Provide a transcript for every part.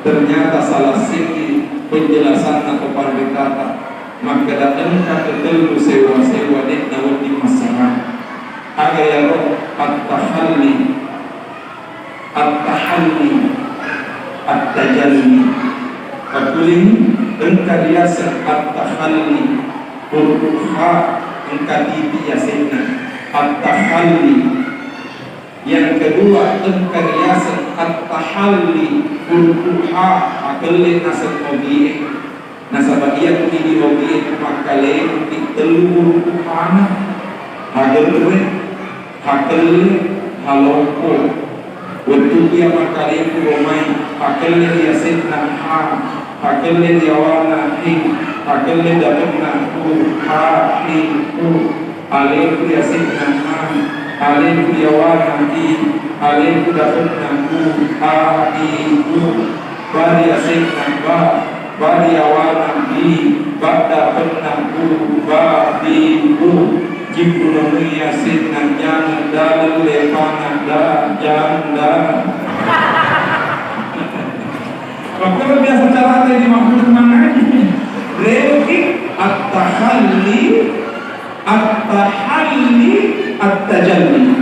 ternyata salah segi penjelasan atau pariwisata maka datang ke telu sewa-sewa dek nawat di masyarakat agar ya roh at-tahalli at-tajalli akuling engkadiasa at-tahalli kurha engkadibiasena at-tahalli. Yang kedua engkadiasa at-tahalli kurha akalin nasab obiye nasabagian di obiye makale di telu kurhana hagelwe haloko waktu dia makale kuromai akalin dia setna akalin dia wana akalin dapatna kurha akalin dia setna alim diawana alim dapatna bari asikna bari awana bada patna badi jibru nuya sikna jangan dalil lepana jangan kalau biasa cara di makhluk mana ini reoki at-tahalli at-tajalli.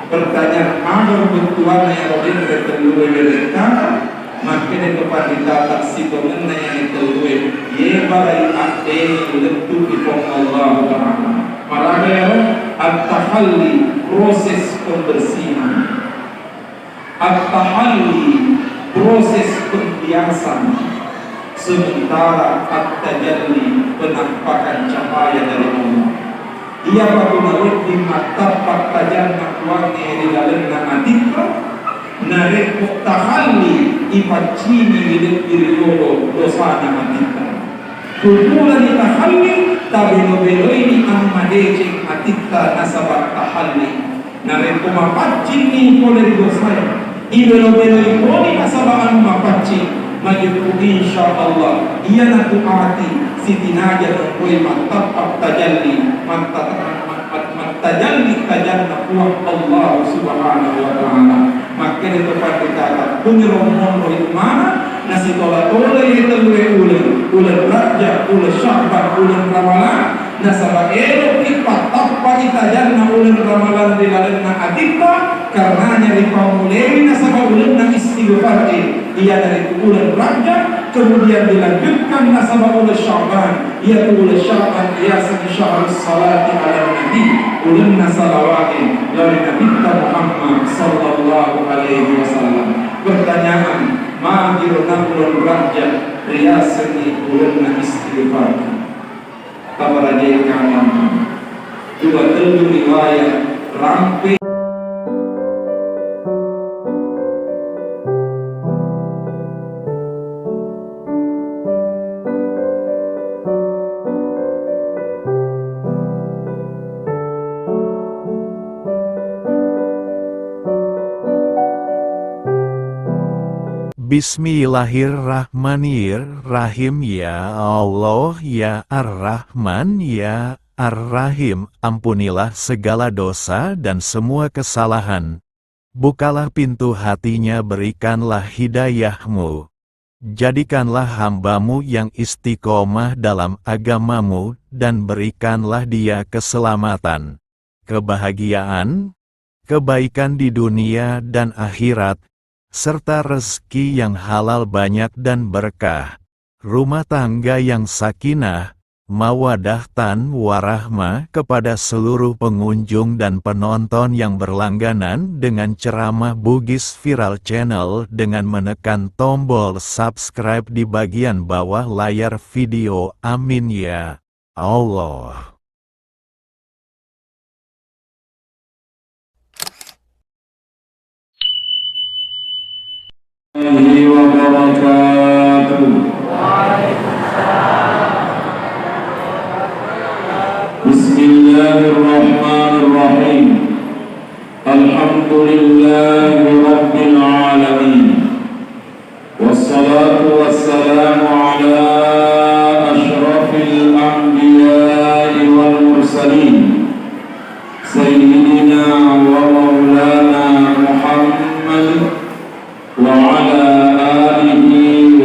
Pertanyaan agar bertuan yang rodin tertelui mereka makin tempat ditata si pemenang yang tertelui ye barai ate lentu ipong Allah Ta'ala marahnya at-tahalli proses pembersihan at-tahalli proses pembiasan sementara at-tajalli penampakan cahaya dari Allah. Ia baru di mata paktajan nakwangi di dalam namatika narek tahalli ipacini diri lolo dosa namatika kumpulan tahalli tabelo ini amadece atika nasabat tahalli narek mapacini oleh dosa ibelo ini nasabat mapacini maju insyaallah ia nak tuati siti naja koi mantap tajalli tajalli tajanna Allah subhanahu wa ta'ala makin itu kita punyeromon itu mana nasi tola itu ulen raja ulen syahbah ulen ramalan nasaba elo ipat tappa itajanna ulen ramalan di dalamna adikta karenanya dipamulewi nasaba ulen istighfar ia dari ulen raja kemudian dilanjutkan nasaba ulen syahban ia ulen syahban ia syahr salati ala nabi ulen nasalawatin dari Nabi Muhammad sallallahu alaihi wasallam. Pertanyaan magirna ulen raja riasani ulen istighfar tabaraje kanan dua telu riwayat rampe. Bismillahirrahmanirrahim. Ya Allah, ya Ar-Rahman, ya Ar-Rahim, ampunilah segala dosa dan semua kesalahan. Bukalah pintu hatinya, berikanlah hidayahmu. Jadikanlah hambamu yang istiqomah dalam agamamu, dan berikanlah dia keselamatan, kebahagiaan, kebaikan di dunia dan akhirat, serta rezeki yang halal banyak dan berkah, rumah tangga yang sakinah, mawadah dan warahmah kepada seluruh pengunjung dan penonton yang berlangganan dengan ceramah Bugis Viral Channel dengan menekan tombol subscribe di bagian bawah layar video. Amin ya Allah. Bismillahirrahmanirrahim. Alhamdulillahi rabbil alamin. Wassalatu wassalamu ala asyrafil anbiya'i wal mursalin sayyidina wa maulana Muhammad wa ala alihi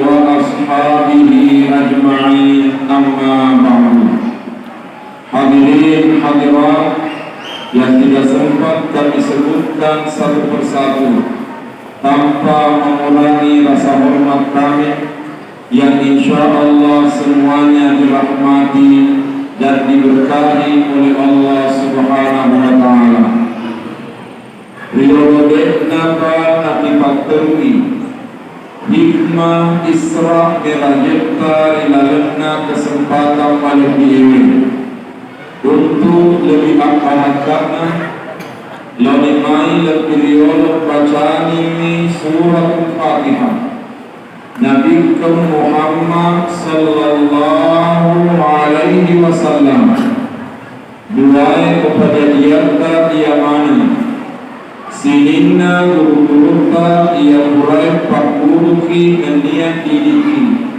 tanpa mengurangi rasa hormat kami yang insya Allah semuanya dirahmati dan diberkahi oleh Allah Subhanahu wa Ta'ala. Ridhodekna akibat terwi hikmah Isra Mirajeta rilalena kesempatan malam ini untuk lebih akal-akalnya lalimai lebih bacaan ini surat Al-Fatihah Nabi Muhammad sallallahu alaihi wasallam doa kepada dia mana sininna guru-guruka ia murai pakuruki nania tidiki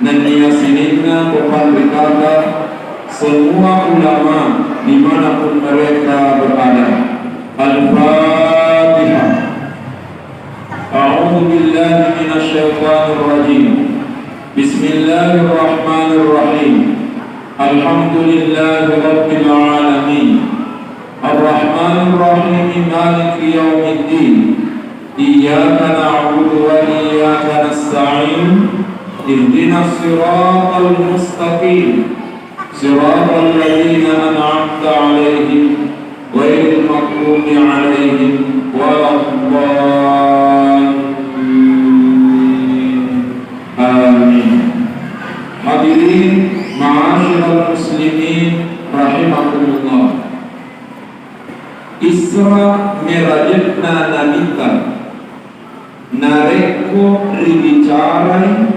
nania sininna kepada berkata semua ulama dimanapun mereka berada. Al-Fatihah. A'udzu billahi minasy syaithanir rajim. Bismillahirrahmanirrahim. Alhamdulillahi rabbil alamin. Ar-Rahmanir Rahim Maliki yaumiddin. Iyyaka na'budu wa iyyaka nasta'in. Ihdinas siratal mustaqim. Siratal ladzina an'amta 'alaihim ghairil maghdubi 'alaihim waladdallin. Amin. Hadirin ma'asyiral muslimin rahimakumullah. Isra Mirajatna nabita nareko ribicarai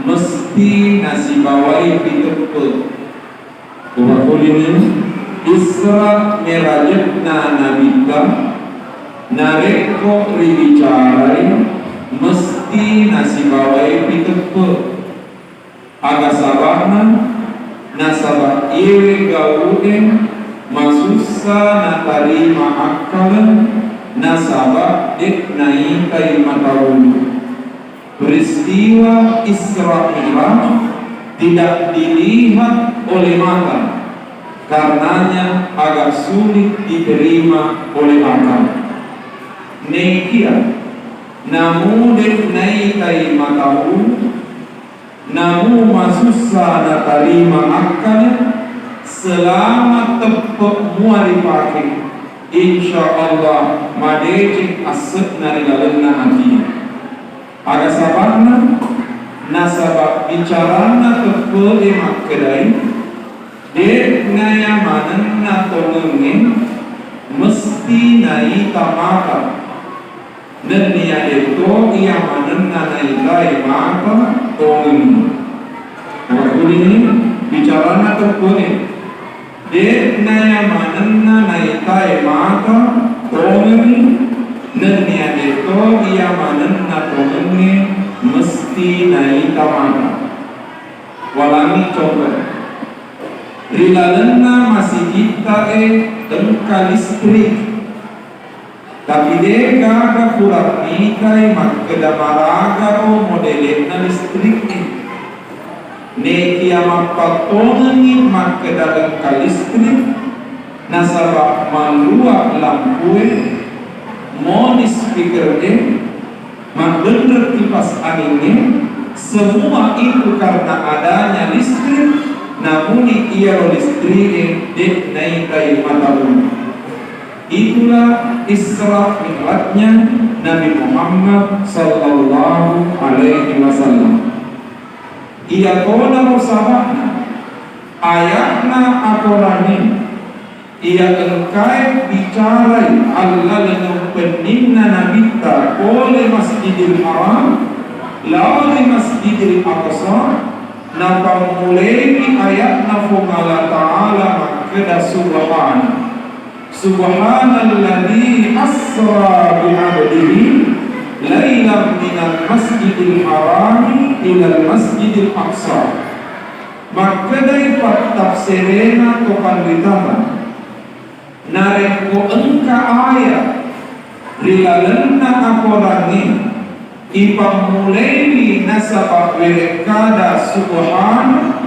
mesti nasibawai piteput. Ini Isra Mirajatna nabita nareko ribicarai mesti nasibawai piteput. Aga sabana nasabah iwe gauden masussa natarima akalan nasabah iknai kaimatawulu. Peristiwa Isra Mi'raj tidak dilihat oleh mata, karenanya agak sulit diterima oleh akal. Nekia, namu iknai kaimatawulu, namu masussa natarima akalan selama tepuk muari pakai insya Allah madejik asep nari lalena hati. Aga sabarna nasabak bicarana tepuk emak kedai dek ngaya manen na tolengin mesti nai tamaka dan niya itu ia manen na nai kai maka tolengin. Waktu ini bicarana tepuk dek naya manenna naitai maka tongeni nenia deto ia manenna tongeni mesti naita maka walami coba rilalenna masih kita engka listrik tapi de gaga kurang nikai makeda maraga o modelena listrik neki ama patongi maka dalam kalistrik nasabah maluak lampue monis pikirnya mak bener kipas anginnya semua itu karena adanya listrik namun ia listrik dek naikai matahun. Itulah Isra Mi'rajnya Nabi Muhammad sallallahu alaihi wasallam. Ia kona musabahna ayatna akorani ia engkai bicarai Allah dengan peningna nabita oleh Masjidil Haram lalu Masjidil Aqsa napa mulai ayatna fungala ta'ala makeda subhanalladzi asra bi'abdihi lailam minal masjidil harami ilal masjidil aqsa. Maka dari tafsirena tokan ditama nareko engka ayat rilalenna akorani ipamuleni nasabah werekada subhan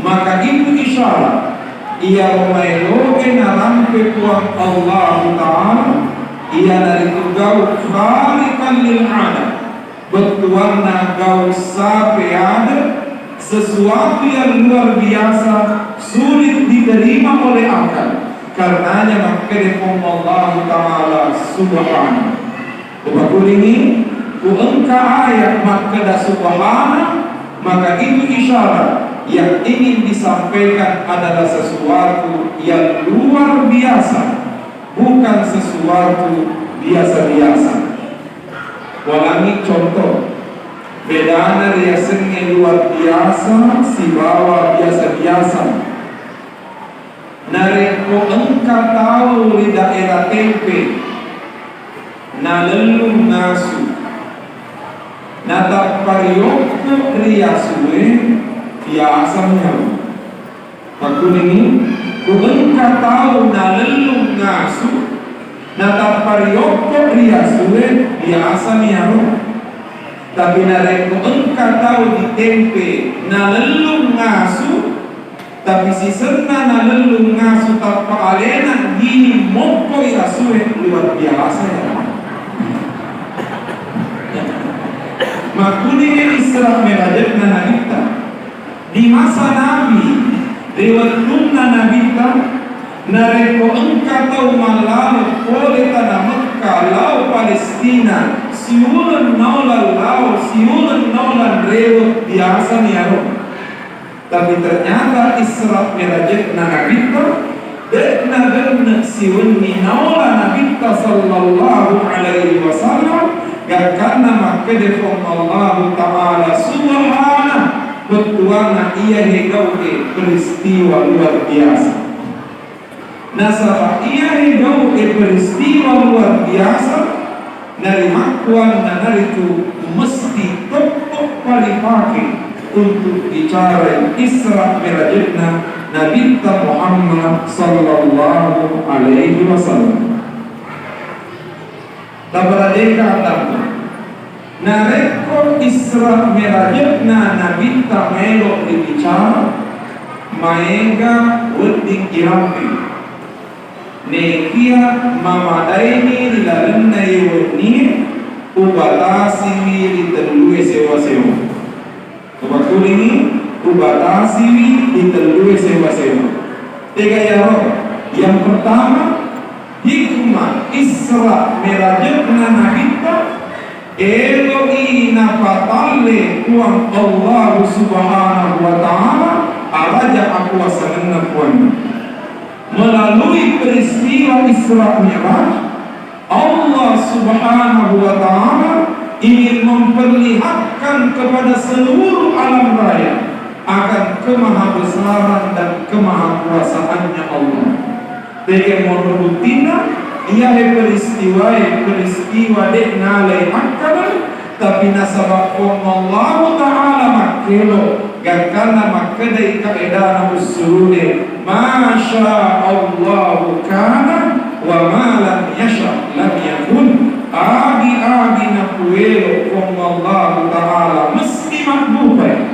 maka itu isyarat ia memeloge narampe kuang Allah Ta'ala ia dari gau khariqan lil ada, bertuarna gau sampai ada sesuatu yang luar biasa, sulit diterima oleh akal. Karenanya maka Allah Ta'ala subhanahu. Bapak ini engka ayat maka da subhanahu, maka itu isyarat yang ingin disampaikan adalah sesuatu yang luar biasa, bukan sesuatu biasa-biasa. Walangi contoh bedana riasennya luar biasa, si bawa biasa-biasa. Nareko engka tahu di daerah tempe na lelum nasu na taparioko riasue biasanya. Pakun ini ku engka tahu na lelum nasu na taparioko riasue biasanya. Tapi nareko engka tahu di tempe na lelum nasu, tapi si senna na lelum ngasu tanpa alena gini moko irasue luar biasa ya. Makuni Isra Miraj na nabita di masa Nabi riwayatna nabita nareko engka tau malau oleh tanah Mekah lau Palestina siulan naulan lau siulan naulan rewat biasa nih ya. Tapi ternyata Isra Miraj nabita dekna siun minaula nabita sallallahu alaihi wasallam gak karena maka defon Allah Ta'ala subhanahu betuana ia hegauke peristiwa luar biasa. Nasabah ia hegauke peristiwa luar biasa dari makuan dan dari itu mesti tok paling pakai untuk bicara Isra Mirajna Nabi Muhammad sallallahu alaihi wasallam. Tabaradeka atamu nareko Isra Mirajna Nabi melo dibicara maenga wedding irampi nekia mamadaini dilalena yewni ubatasi di telue sewa-sewa. Waktu ini ubatasi ditelui sewa-sewa. Tiga ya roh. Yang pertama hikmah Isra Mirajna nabita Eloi nafatale kuang Allah subhanahu wa ta'ala araja aku wasanna kuang. Melalui peristiwa Isra Miraj Allah subhanahu wa ta'ala ingin memperlihatkan kepada seluruh alam raya akan kemahabesaran dan kemahakuasaannya Allah. Dengan menurutina ia peristiwa dek nalai akalan, tapi nasabah Allah Ta'ala makelo gakana makadai kaedah usulnya masya Allah kana wa ma lam yasha lam yakun. Agi na puelo kong Allah Ta'ala mesti makbuhay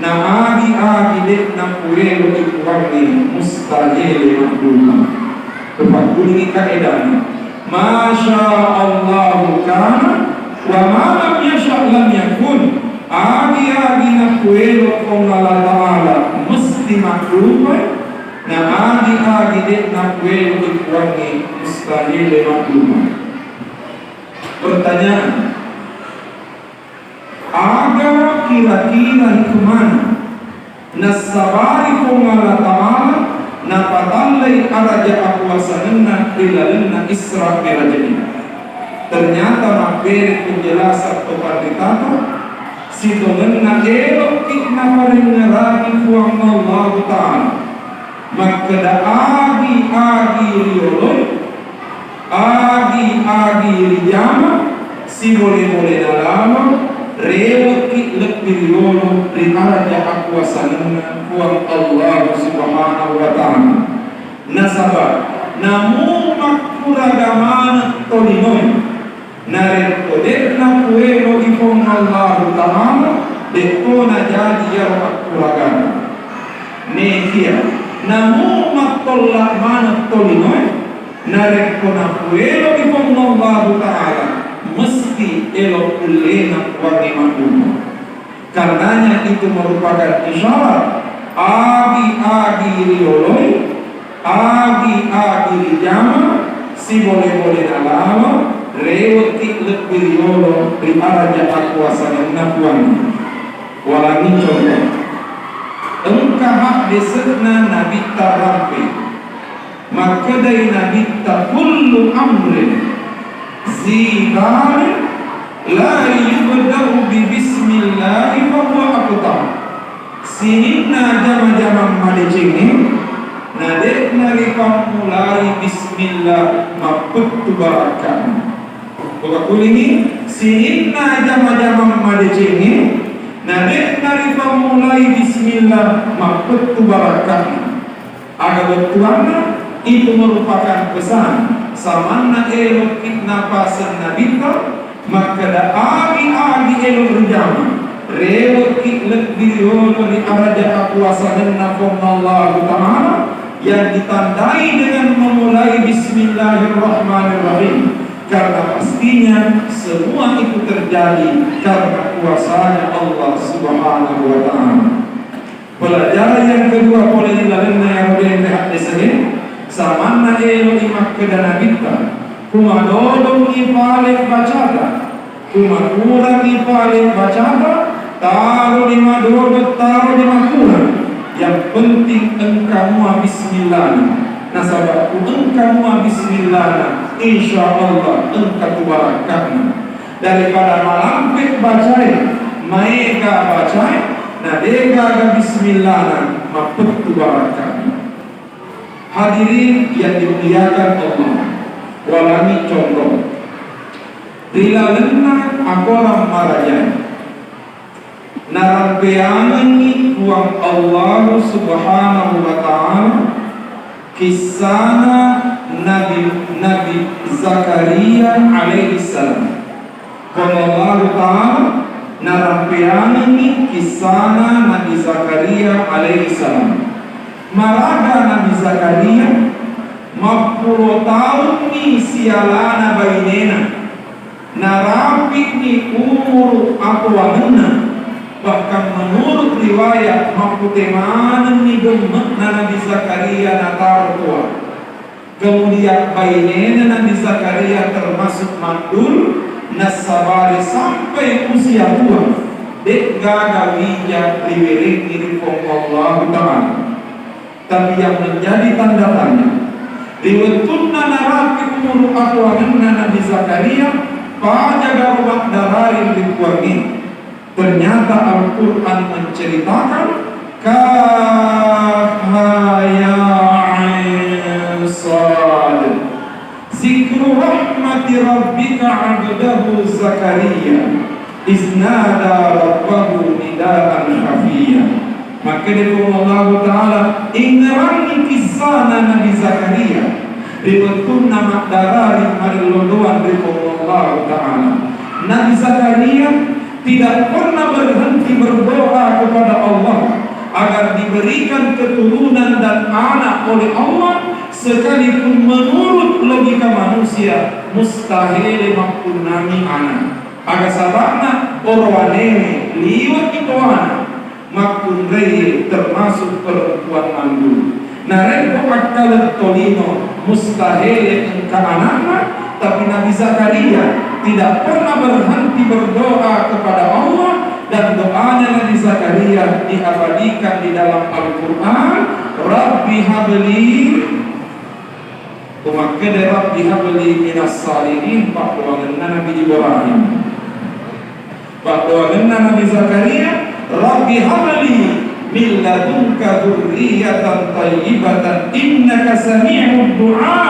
na agi dek na puelo ikuwagi mustahil makbuhay. Tepat bunyi kaedahnya masya Allah kana wa ma lam yasha lam yakun. Agi na puelo kong Allah Ta'ala mesti makbuhay na agi dek na puelo ikuwagi mustahil makbuhay. Pertanyaan, aga kira-kira hikmah nasabari kong Allah Ta'ala napatallay araja akuasanina rilalina Isra Mirajna. Ternyata maberi penjelasan kepada si dongenna elok kikna paring ngeragi kuang Allah Ta'ala makada agi rioloi agi rijama si boleh dalama rewaki lebih riolo rikaraja akuasanina kuang Allah subhanahu wa ta'ala. Nasabah namu makuragamana tolinoy narekodekna kuelo ikong Allah ta'ala dekona jadi ya makuragama nekia namu maktolak mana tolinoy narek kona puelo ipong Allah Ta'ala mesti elok ulena wangi maklumat. Karenanya itu merupakan isyarat agi-agi rioloi, agi-agi rijama, si boleh-boleh nalama, reweti lebih riolo di araja akuasa yang nabuan. Walangi contoh, engkah hak desekna nabi tarampe, maka dari nabi ta kullu amrin zidane la yubda'u bi bismillahi fa huwa aqta. Sinina jama-jama madecenge nadek nari mulai bismillah maputtu barakan. Buka kulingi sinina jama-jama madecenge nadek nari mulai bismillah maputtu barakan. Aga betuana itu merupakan pesan samanna elok kitna pasen nabita maka da agi-agi elok rejama rewet kitlek diriolo di araja akuasa nafong Allah Ta'ala yang ditandai dengan memulai bismillahirrahmanirrahim, karena pastinya semua itu terjadi karena kuasanya Allah Subhanahu wa Ta'ala. Pelajaran yang kedua boleh dilakukan yang boleh lihat di sini. Samanna elo imak kedana kita, kuma dodong ipalik bacada, kuma kurang ipalik bacada, taruh lima dodot, taruh lima kurang. Yang penting engkau bismillah. Nasabahku engkau bismillah, insya Allah engkau barakah. Daripada malampik bacai, maika bacai, nadega bismillah, maputtu barakah. Hadirin yang dimuliakan Allah, walangi contoh dilalena akoram marajai narampeangi uang Allah Subhanahu wa Ta'ala kisana Nabi Zakaria alaihi salam. Allah Ta'ala narampeangi kisana Nabi Zakaria alaihi salam. Maraga Nabi Zakaria 40 tahun ni sialana bainena narapik ni umur akuanena, bahkan menurut riwayat makutemanan ni gemek Nabi Zakaria natar tua. Kemudian bainena Nabi Zakaria termasuk mandul nasabari sampai usia tua dek gagawija liwering iri Allah Ta'ala. Tapi yang menjadi tanda tanya diwetunna narapi umur akuanena Nabi Zakaria pajaga rumah dararin dikuangin. Ternyata Al-Quran menceritakan kahaya sad zikru rahmati rabbika abdahu Zakaria iznada rabbahu nidaan khafiyah. Maka dari Allah Ta'ala ingerangi kisah Nabi Zakaria dibetul nama darari marilondoan dari Allah Ta'ala. Nabi Zakaria tidak pernah berhenti berdoa kepada Allah agar diberikan keturunan dan anak oleh Allah, sekalipun menurut logika manusia mustahil mempunyai anak. Agar sabana orwanene liwat itu anak makun rei termasuk perempuan mandul. Nareko akal tolino mustahil engka anaknya, tapi Nabi Zakaria tidak pernah berhenti berdoa kepada Allah, dan doanya Nabi Zakaria diabadikan di dalam Al-Quran. Rabbi habli, umakkede Rabbi habli minas salihin. Pak doangan Nabi Ibrahim, pak doangan Nabi Zakaria, Rabbi habli min ladunka dzurriyyatan thayyibatan innaka sami'ud du'a.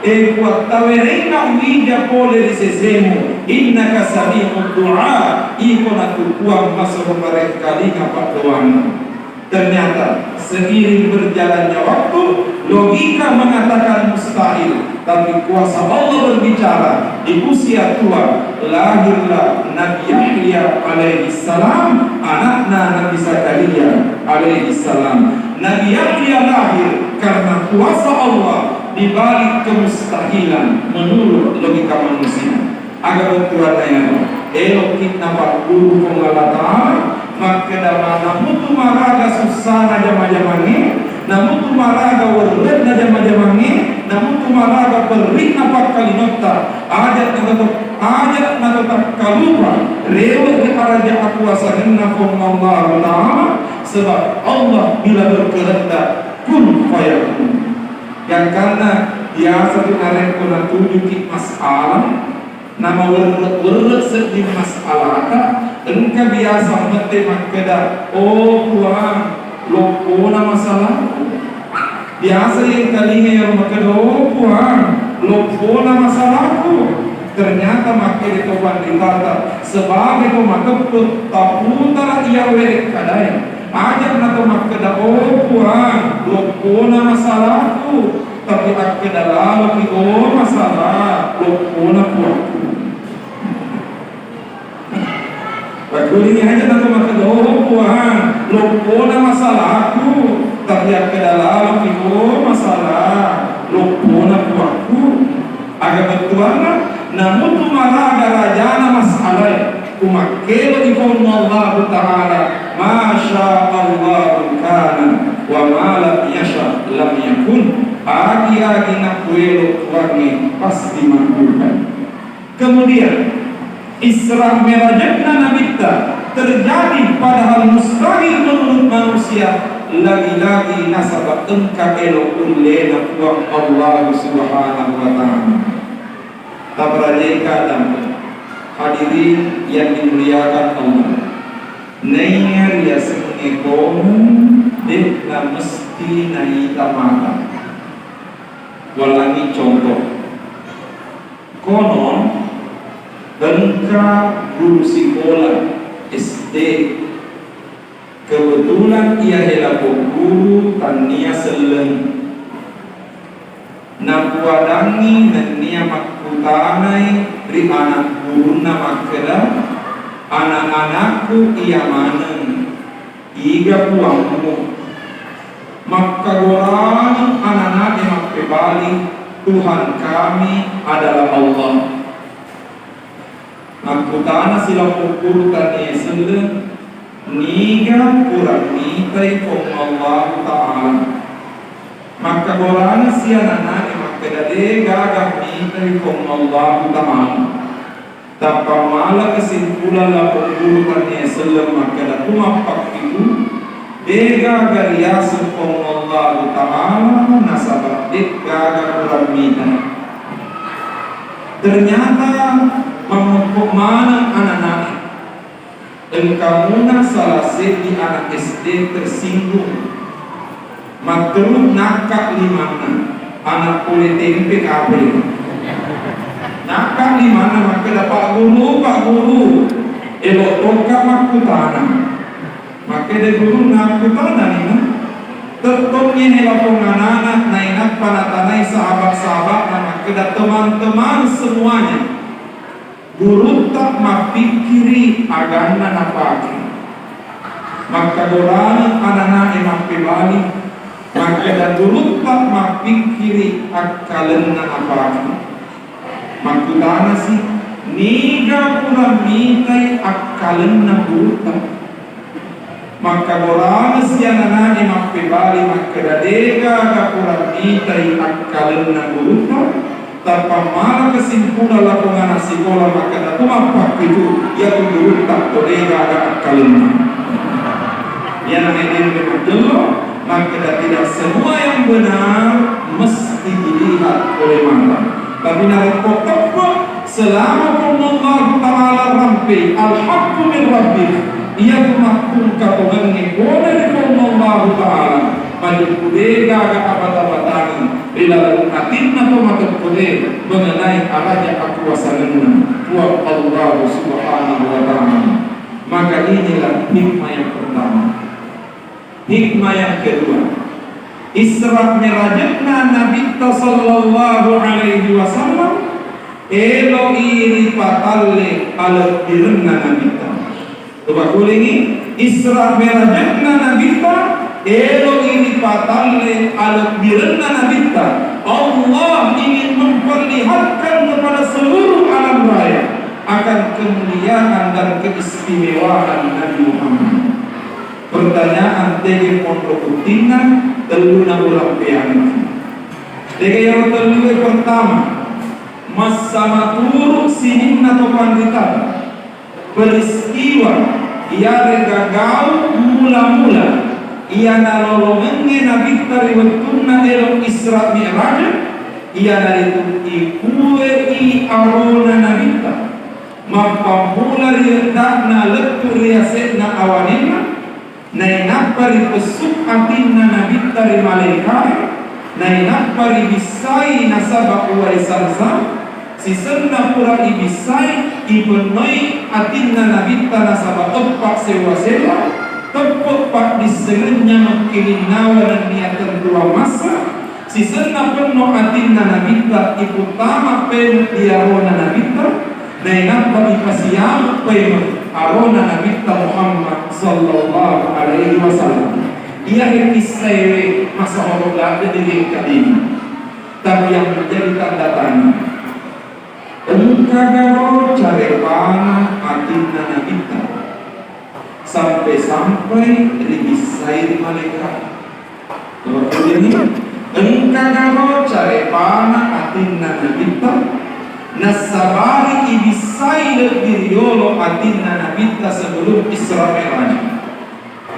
Kuat tawerena wija pole risesemu innaka sami'ud du'a. Iko natukuang masuk mereka lika pak doang. Ternyata seiring berjalannya waktu, logika mengatakan mustahil, tapi kuasa Allah berbicara. Di usia tua lahirlah Nabi Yahya alaihi salam, anaknya Nabi Zakaria alaihi salam. Nabi Yahya lahir karena kuasa Allah di balik kemustahilan menurut logika manusia. Agar betul ayat elok kita guru pengalatan maka damana mutu maraga susah najama-jamani namun tu maraga warred najama-jamani namun tu maraga perrik napak kalinota ajat na tetap kalupa rewet di araja akuasahin nafum Allah Ta'ala sebab Allah bila berkehendak kun fayakun yang karena biasa tinarek kuna tunjuki masalah nama urut sedih masalah engkau biasa mete makeda oh Tuhan lopona masalah biasa yang kalinya yang makeda oh Tuhan lopona masalahku ternyata makeda itu banditata sebagai pemakeput taputara ia werek kadai ajak nato makeda oh Tuhan lopona masalahku tapi akeda lalu oh masalah lopona puakku Bagulini aja nanti makan oh Tuhan, lopona masalahku, tapi yang ke dalam itu masalah lopona buatku. Agak betulan, namun tu maraga rajana masalah, kumakelo ikon Allah Taala, masya Allah kana, wa malam yasha lam yakun. Agi nak kuelo wangi pasti makbulkan. Kemudian Isra Mi'rajna Nabita terjadi padahal mustahil menurut manusia lagi-lagi nasabah engkau elok ulena kuang Allah Subhanahu wa Ta'ala. Tabrajeka dan hadirin yang dimuliakan Allah. Nayar ya sengekon dekna mesti naita mata. Walangi contoh. Konon engkau guru sekolah SD kebetulan ia adalah guru tania seleng nakuadangi nania makutanai ri anak guru namakeda anak-anakku ia maneng iga puangmu maka gorang anak-anak yang makbali Tuhan kami adalah Allah. Angkutana sila pukul tani seleng niga kurang nitai kong Allah Ta'ala maka gorana siya nanani makadade gagah nitai kong Allah Ta'ala tapamala kesimpulan la pukul tani seleng makada tumapak itu dega gariasan kong Allah Ta'ala nasabah dek gagah kurang nitai ternyata memupuk mana anak-anak engkau muna salah segi anak SD tersinggung materuk nakak limana anak kulit tempe kabel nakak limana maka dapat pak guru elok toka makutana maka de guru nakutana ini tertoknya helapong anak-anak nainak panatanai sahabat-sahabat maka teman-teman semuanya guru tak mapikiri agama napaki maka dorana anak-anak yang mapibali maka dan guru tak mapikiri akalan napaki makudana sih niga pura mintai akalan na guru maka dorana si anak-anak yang mapibali maka dadega pura mintai akalan na guru tapamala kesimpulan lapangan sekolah maka dapat apa itu ya dulu tak boleh ada kalimah yang ini betul maka tidak semua yang benar mesti dilihat oleh mata tapi narik kotak selama Allah Ta'ala rampi al-haqqu min rabbik ia tumakun katungan boleh dengan Allah Ta'ala pada kudega abad-abadan bila atinna to matapode mengenai arahnya akuasanan buat Allah Subhanahu wa Ta'ala maka inilah hikmah yang pertama. Hikmah yang kedua, Isra Mi'rajna Nabi sallallahu alaihi wasallam elo iri patalle alat dirna Nabi. Coba ulangi, Isra Mi'rajna Nabi elo ini patalle alat birna nabita. Allah ingin memperlihatkan kepada seluruh alam raya akan kemuliaan dan keistimewaan Nabi Muhammad. Pertanyaan tege pondok kutina teluna ulang piang. Tege yang telue pertama, masa turu sinin atau pandita. Peristiwa ia regagau mula-mula ia nalolongenge Nabi tariwatuna elo Isra Mi'raj ia dari ikue i arona Nabi mapamula riendakna letu riasetna awanina nainapari pesuk atinna Nabi tari malaikat nainapari bisai nasaba uwaisansa sisenna pura ibisai ibenoi atinna Nabi nasaba tepak sewa-sewa tepuk pak diselennya mengkilinawa dan niatan dua masa sisenna penuh atinna Nabi ikutama pen diarona Nabi nainap bagi pasiam pen arona Nabi Muhammad sallallahu alaihi wasallam. Ia yang kisah masa Allah ada di kadin. Tapi yang menjadi tanda tanya engkau carepana atinna Nabi sampai-sampai dibisai malaikat. Kemudian ini engkau carepana atinna Nabi nasabari ibisai lebih yolo atinna Nabi sebelum Isra Mi'raj.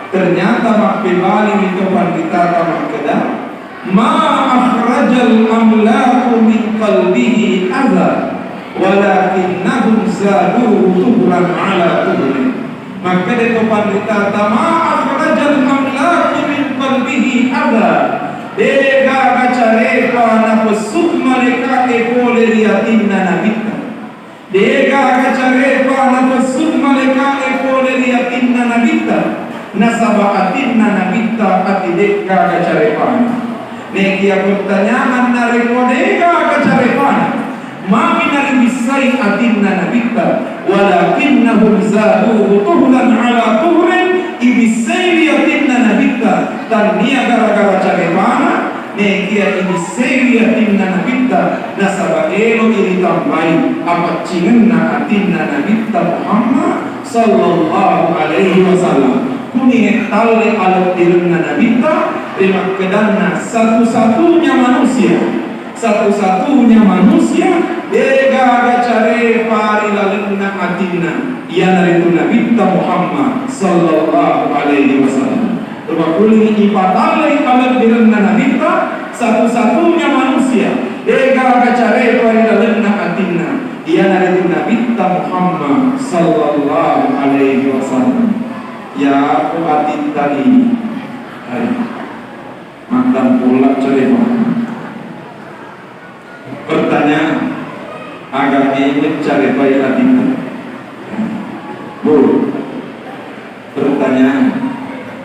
Ternyata makbibali itu kita makkedah ma akhrajal amlaku min qalbihi adha walakinnahum zaduhu tuhran ala tuhrin. Maka itu kita ma akhrajal amlaku min qalbihi adha dega gacareka na pesuk mereka ekole riatinna nabita dega gacareka na pesuk mereka ekole riatinna nabita nasabaatinna nabita atideka gacarepana nekia pertanyaan narekodega gacarepana mami naribisai atinna nabita walakinnahum zaduhu tuhlan ala tuhrin ibisai atinna nabita tania gara-gara carepana nekia ibisai atinna nabita nasaba elo iri tambai apa cingenna atinna nabita Muhammad sallallahu alaihi wasallam kuning talle alat dirna nabita terima kedanna satu-satunya manusia dega gacare pari lalena atinna ia dari nabita Muhammad sallallahu alaihi wasallam terima kuning ipatalle alat dirna nabita satu-satunya manusia dega gacare pari lalena atinna ia dari nabita Muhammad sallallahu alaihi wasallam. Ya aku atin tadi mantan pula cerita. Pertanyaan agak ingin cari bayi atin Bu. Pertanyaan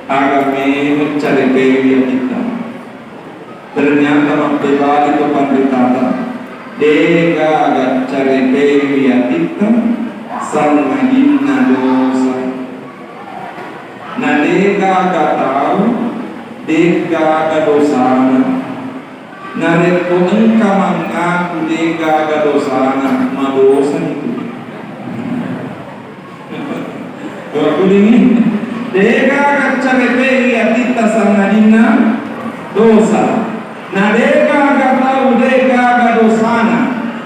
agak ingin cari bayi atin. Ternyata maktubah itu panditata dega agak cari bayi atin sama hinna dosa. Nah dega agak tahu dega agak dosana nareko engka mengaku dega agak dosana madosa itu aku ini dega agak carepe ya kita sangadina dosa nah dega agak tahu dega agak dosana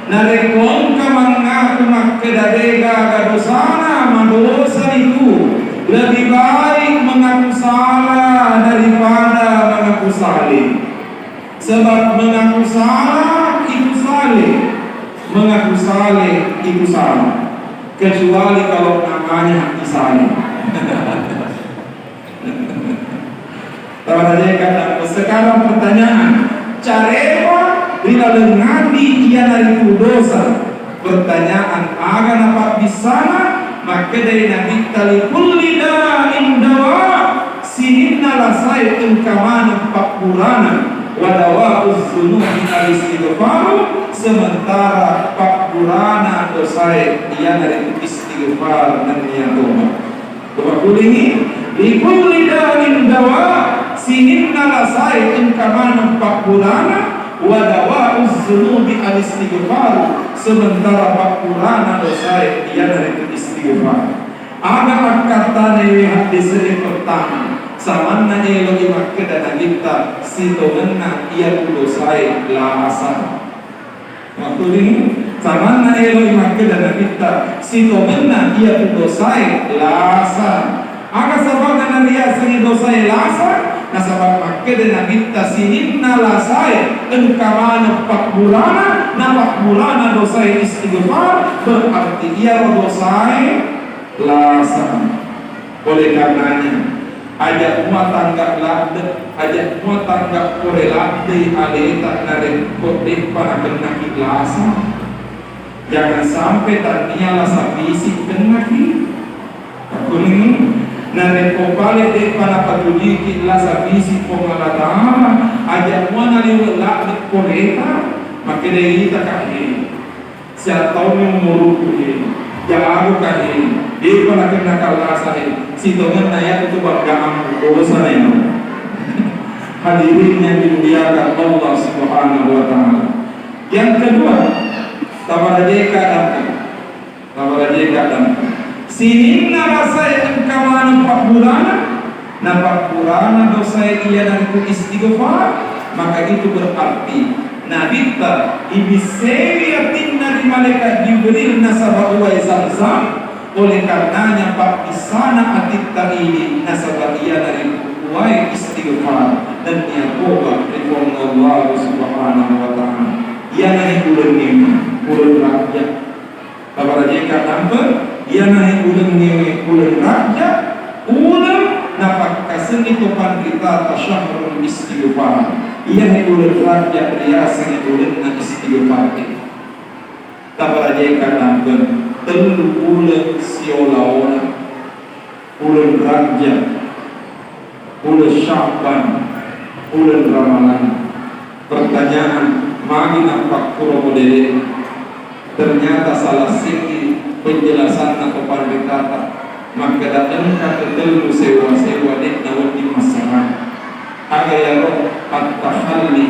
nareko engka mengaku makkeda dega agak dosana madosa itu lebih baik mengaku salah daripada mengaku saleh. Sebab mengaku salah itu saleh, mengaku saleh itu salah. Kecuali kalau namanya hati saleh. Sekarang pertanyaan, careva bila lengadi ia dari dosa. Pertanyaan agar dapat bisana maka dari Nabi tali kulli da'in dawa sininna lasai engkamana pakburana wadawa uzzunuhi al-istighfar sementara pakburana dosai ia dari istighfar dan niat tobat. Coba kulingi di kulli da'in dawa sininna lasai engkamana pakpurana wadawa uzzunubi al-istighfar, sementara pakpurana dosai ia dari istighfar. Aga kata newe hadis pertama samanna elo imakeda nagita sitomenna ia dosai lasa. Waktu ini samanna elo imakeda nagita sitomenna ia dosai lasa. Aga sabana nabiya sini dosai lasa. Nasabab makede nagita sininna lasai engkamana pakbulana na pakbulana dosai istighfar, berarti ia dosai lasa. Oleh karenanya ajak mua tanggap lade, ajak mua tanggap korelate aleta nare kodek para kena lasa. Jangan sampai tania lasa fisik kena ki kuning nare kopale dek para patuliki lasa fisik pengalatama. Ajak mua nari lade koreta makede kita kahe siapa tahu yang muruku ini jangan aku kahe dia pernah kena kalasa si tongan naya itu banggaan dosa naya. Hadirin yang dimuliakan Allah Subhanahu wa taala. Yang kedua, tabarajeka dan sininna rasai engkamana pakburana na pakburana dosa ia dan ku istighfar, maka itu berarti nabita ibiseriatinna di malaikat Jibril nasaba uwai Zamzam. Oleh karenanya Pak Isana atikta ini nasabah ia dari uai istighfar dan ia tobat reform Allah Subhanahu wa taala. Ia naik bulan rakyat. Kabar jeka nampak ia naik bulan rakyat. Ulang napak kasen itu kita tasyahrul istighfar. Ia naik bulan rakyat riasa bulan istighfar. Kabar jeka nampak telu bulan siolaona, bulan Rajab, bulan Sya'ban, bulan Ramadan. Pertanyaan, magi nampak pura modele. Ternyata salah segi penjelasan atau pandekata, maka datang kata telu sewa-sewa dek nawat di masyarakat. Aga ya roh at-tahalli,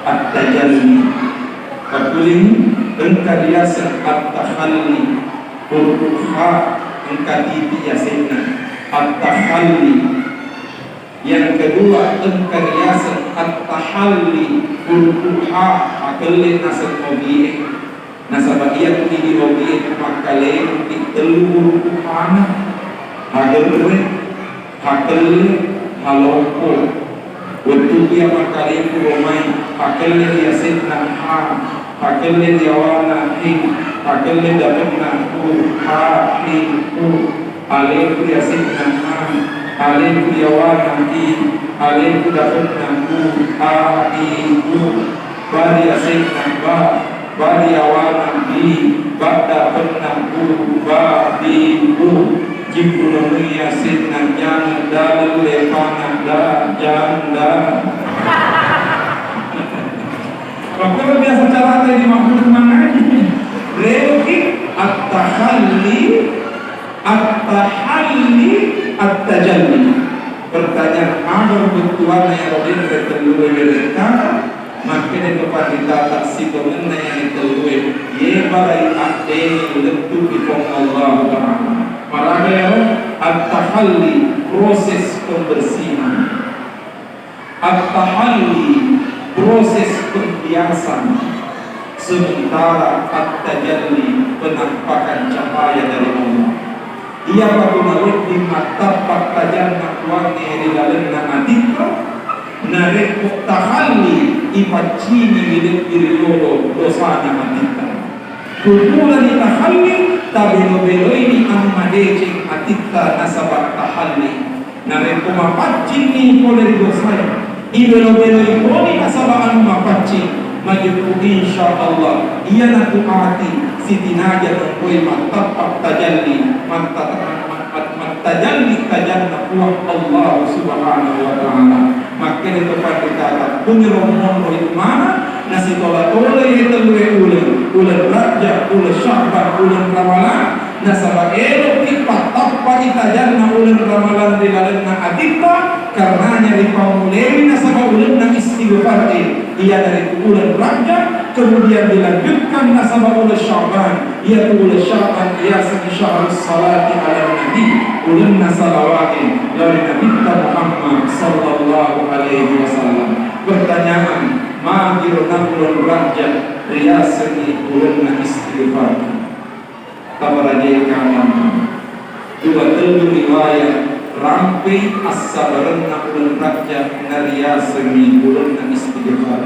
at-tajalli. Kapuling engkariasan at-tahalli urha engkatiti yasinna at-tahalli. Yang kedua engkariasan at-tahalli urha akalli nasab obiye nasabiyat tidi obiye makale di telur urhana hagelre hakalli haloko waktu dia makale kuromai hakalli yasinna ha hakalli diawana hing hakalli dapatna ha hing alaiku yasinna ha alaiku diawana hing alaiku dapatna ha hing bari yasinna ba bari awana hing ba dapatna ba hing jibulun yasinna jangan dalil lepana da janda. Kalau biasa cara tadi makhluk mana ini? Reoki at-tahalli, at-tajalli. Pertanyaan ada kebutuhan yang rodin tertelur mereka, makin tempat kita tak sikomen yang tertelur. Ye barai ate lentu ipong Allah Taala. Malah at-tahalli proses pembersihan. At-tahalli proses pembiasan, sementara at-tajalli penampakan cahaya dari Allah. Ia patunawet di mata paktajan nakwangi di dalam adikta narek tahalli ipacini hidup diri lolo dosa adikta. Kultura di tahalli tabelo-belo ini amadecing adikta nasabak tahalli narek kumapacini oleh dosa. Ibelo-belo ikoni asabaan mapacing majuku insyaallah ia naku hati siti naja nangkoi matapak tajalli tajalli tajanna kuah Allah Subhanahu wa taala. Makin itu pandikata punyeromon roh mana nasi tola-tola itu ulen Rajab, ulen Sya'ban, ulen Ramadan nasabah elo kita tappa itajanna ulen ramalan di lalenna adita karenanya dipamulai nasabah ulenna istighfar ia dari bulan Rajab, kemudian dilanjutkan nasabah ulen Sya'ban, yaitu ulen Sya'ban ia segi syahrul salati ala nabi ulenna salawati dari Nabi Muhammad sallallahu alaihi wasallam. Pertanyaan, magirna ulen Rajab riasani ulenna istighfar tabarajai kanan dua telur riwayat rampai as-sabaranna ulen Rajab nariasani ulenna istighfar.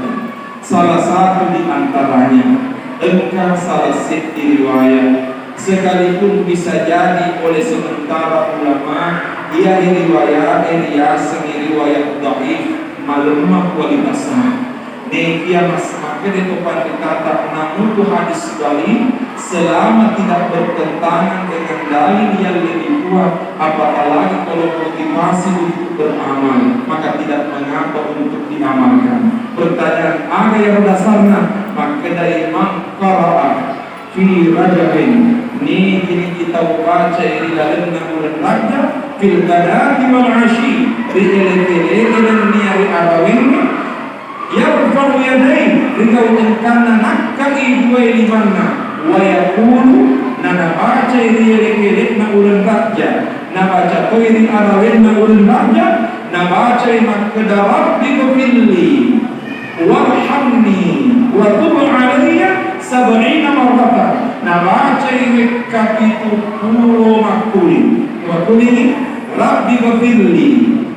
Salah satu di antaranya engkau salah satu riwayat sekalipun bisa jadi oleh sementara ulama ia riwayat riwayat dhaif malemah kualitasnya. Nekia mas makin itu dikata namun tu hadis dalil selama tidak bertentangan dengan dalil yang lebih kuat, apalagi kalau motivasi untuk beramal maka tidak mengapa untuk diamalkan. Pertanyaan ada yang dasarnya maka dari maqara'a fi rajabin ni kini kita baca di dalam bulan Rajab fil ghadati wal ashi di ele-ele dan niari arawin yarfa'u yadayhi rikau engkana nakkai dua limanna wa yaqulu nana baca ele-ele na ulan Rajab na baca toiri arawin na ulan Rajab na baca makdarat bikufilli warhamni wa tub alayya sab'ina marratan na baca kapitu puro makuli wa kulini rabbi ghafirli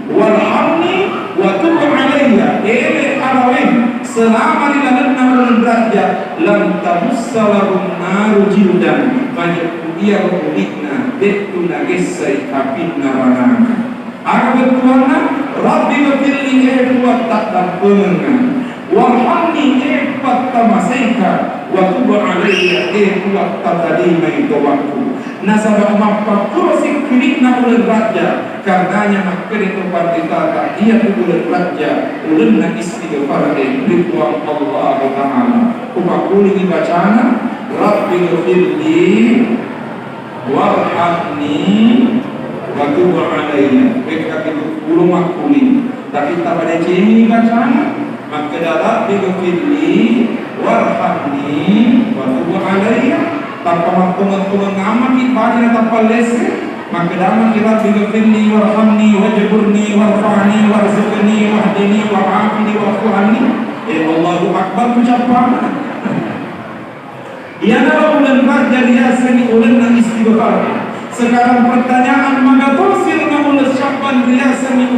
warhamni wa tub alayya ele arawin selama di dalam bulan Rajab lam tamussalahum naru jildan banyak dia kulitna betu nagesai apin narana aga betuana rabbi ghafirli buat tak dampengan warhamni buat tamasaika wa tub alayya buat tatadima itowaku nasabah mappa kursi kulitna bulan Rajab karenanya maka tempat ditata ia bulan Rajab ulenna istighfar ridwan Allah Ta'ala upakuli dibacana rabbi ghafirli warhamni wa tub alayya mereka itu puluh makuli tapi tak pada cini dibacana maka rabbi ghafirli warhamni wa tub alayya tanpa maktuman ngamak ibadah tanpa lese maka dalam kita bighfirli warhamni wajburni warfa'ni warzuqni wahdini wa'afini wa'fu'anni Allahu Akbar ucapan ia adalah bulan Rajab riasani ulenna istighfar. Sekarang pertanyaan maka tafsirna ulen Sya'ban riasani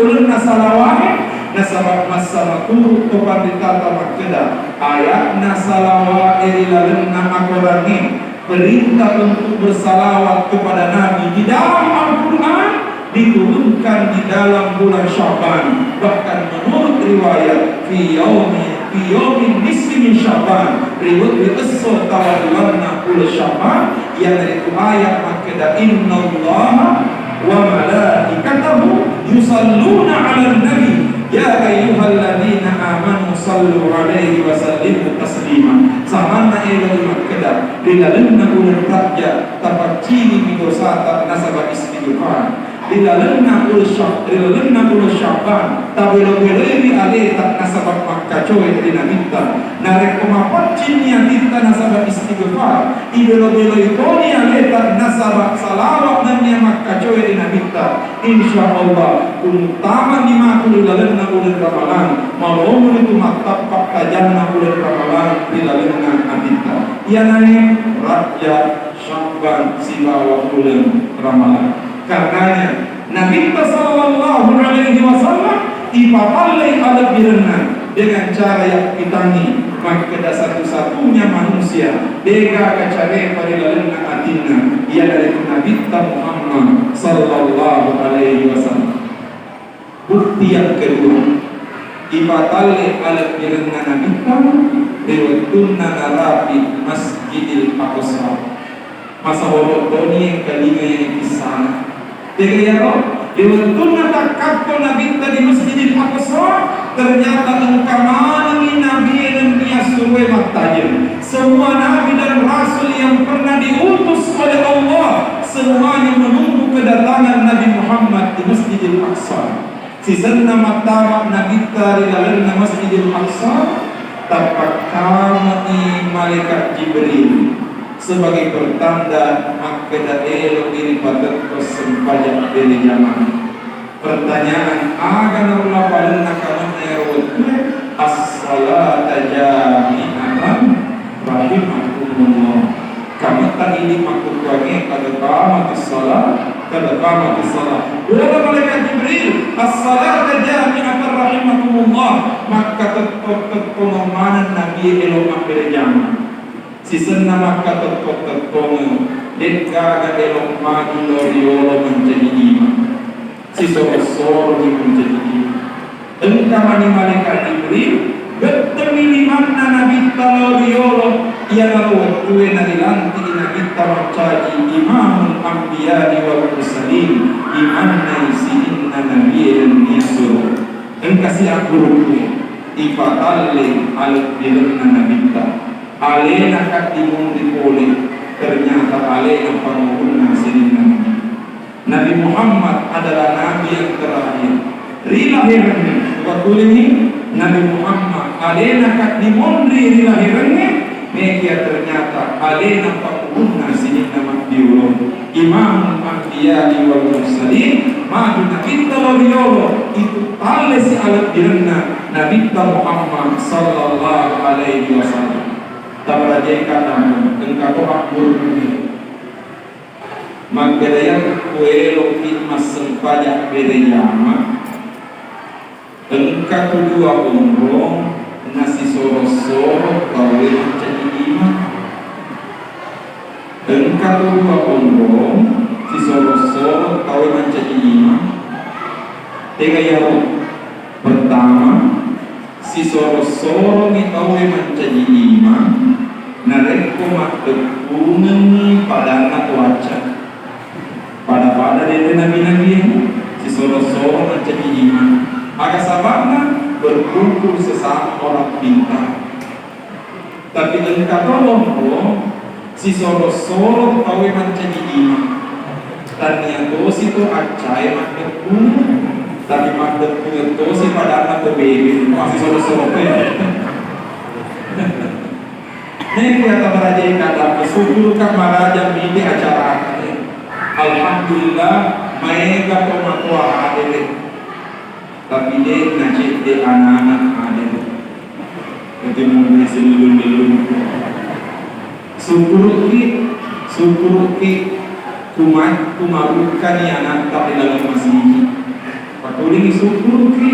ulenna salawat nasabah masalah turut kepada tata makeda ayat nasalawat irilalenna akorani perintah untuk bersalawat kepada Nabi di dalam Al-Quran diturunkan di dalam bulan Sya'ban. Bahkan menurut riwayat fi yaumin nisfi min Sya'ban riwayat qissah tawaddulanna bulan Sya'ban yang itu ayat makeda innallaha wa malaikatahu yusalluna 'alan nabi ya ayyuhalladzina amanu sallu 'alaihi wa sallimu taslima. Samana ila makeda dilalenna ulen Rajab tapat ciri bidosata nasabah istighfar dilalenna ulen Sya'ban tabelo-beloi aleta nasabah makkacoy dina minta narek pemapat cinya tinta nasabah istighfar ibelo-beloi toni aleta nasabah salawat dan nia makkacoy dina minta insyaallah utama lima dilalenna ulen ramalan malumul itu maktapak kajanna ulen ramalan dilalenna adita ianane Rajab Sya'ban sibawa ulen ramalan. Karenanya Nabi sallallahu alaihi wasallam ipapalai ala birna dengan cara yang pitangi maka satu-satunya manusia dega kacare parilalenna atinna ia dari Nabi Muhammad sallallahu alaihi wasallam. Bukti yang kedua ipatale ala birna Nabi dewatunna narabi Masjidil Aqsa masa wabotoni yang kelima yang disana Tegayaro, diwentuna takakko Nabi di Masjidil Aqsa ternyata engkamani Nabi dan dia suwe matajir. Semua Nabi dan Rasul yang pernah diutus oleh Allah Nabi Muhammad di Masjidil Aqsa. Sisanna matama Nabi tarilalan na Masjidil Aqsa, tapak kami malaikat Jibril sebagai pertanda makeda elo iri patetko sempajak dari zaman. Pertanyaan agan Allah paling nakaman erotwe as-salata jami'atan rahimakumullah. Kamata ini makhluk wangi kada qamatis salat Wala malaikat Jibril as-salata jami'atan rahimakumullah, maka tetap pengamanan Nabi elo ambil zaman. Sisena maka tetap Deka elo maju loriolo menjadi iman. Sisoro menjadi iman. Engkau mani malaikat Jibril bertemu mana Nabi taloriolo ia lalu waktu nadilanti Nabi tawacaji imamul anbiya wal mursalin imanna isinna nabiyyan yasur engkasi akurukwe ipatalle alat bilanna nabita alena katimun dipole ternyata alena panguhunna sininna Nabi Muhammad adalah Nabi yang terakhir rilahirnya waktu ini Nabi Muhammad alena katimun rilahirnya mekia ternyata alena pakuhunna sininna makdiulun imam anbiya wal mursalin maju Nabi taloriyolo itu tali si alat bilanna Nabi Muhammad sallallahu alaihi wasallam tabrajeka namun engkau akbur magdaya kuelo kitmas sempajak bereyama engkau kedua umroh nasi soro-soro kawin jadi imam engkau kedua umroh si soro-soro kawin jadi imam tiga yang pertama si soro-soro ni kawin menjadi imam nareko maktepungan pada anak wajah pada dari nabi-nabi si soro-soro menjadi imam agak sabarnya berkumpul sesama orang pintar. Tapi engkau tolong si soro-soro kawin menjadi imam dan yang dosi itu acai maktepungan tapi maktepungan dosi pada anak bebek masih soro-soro ini kata beraja kata bersyukur maraja mini acara alhamdulillah mereka pematua adil tapi dia ngajak dia anak-anak adil itu mungkin selulun-lulun syukuruki kumarukan yang anak tak di dalam masjid pakuling syukuruki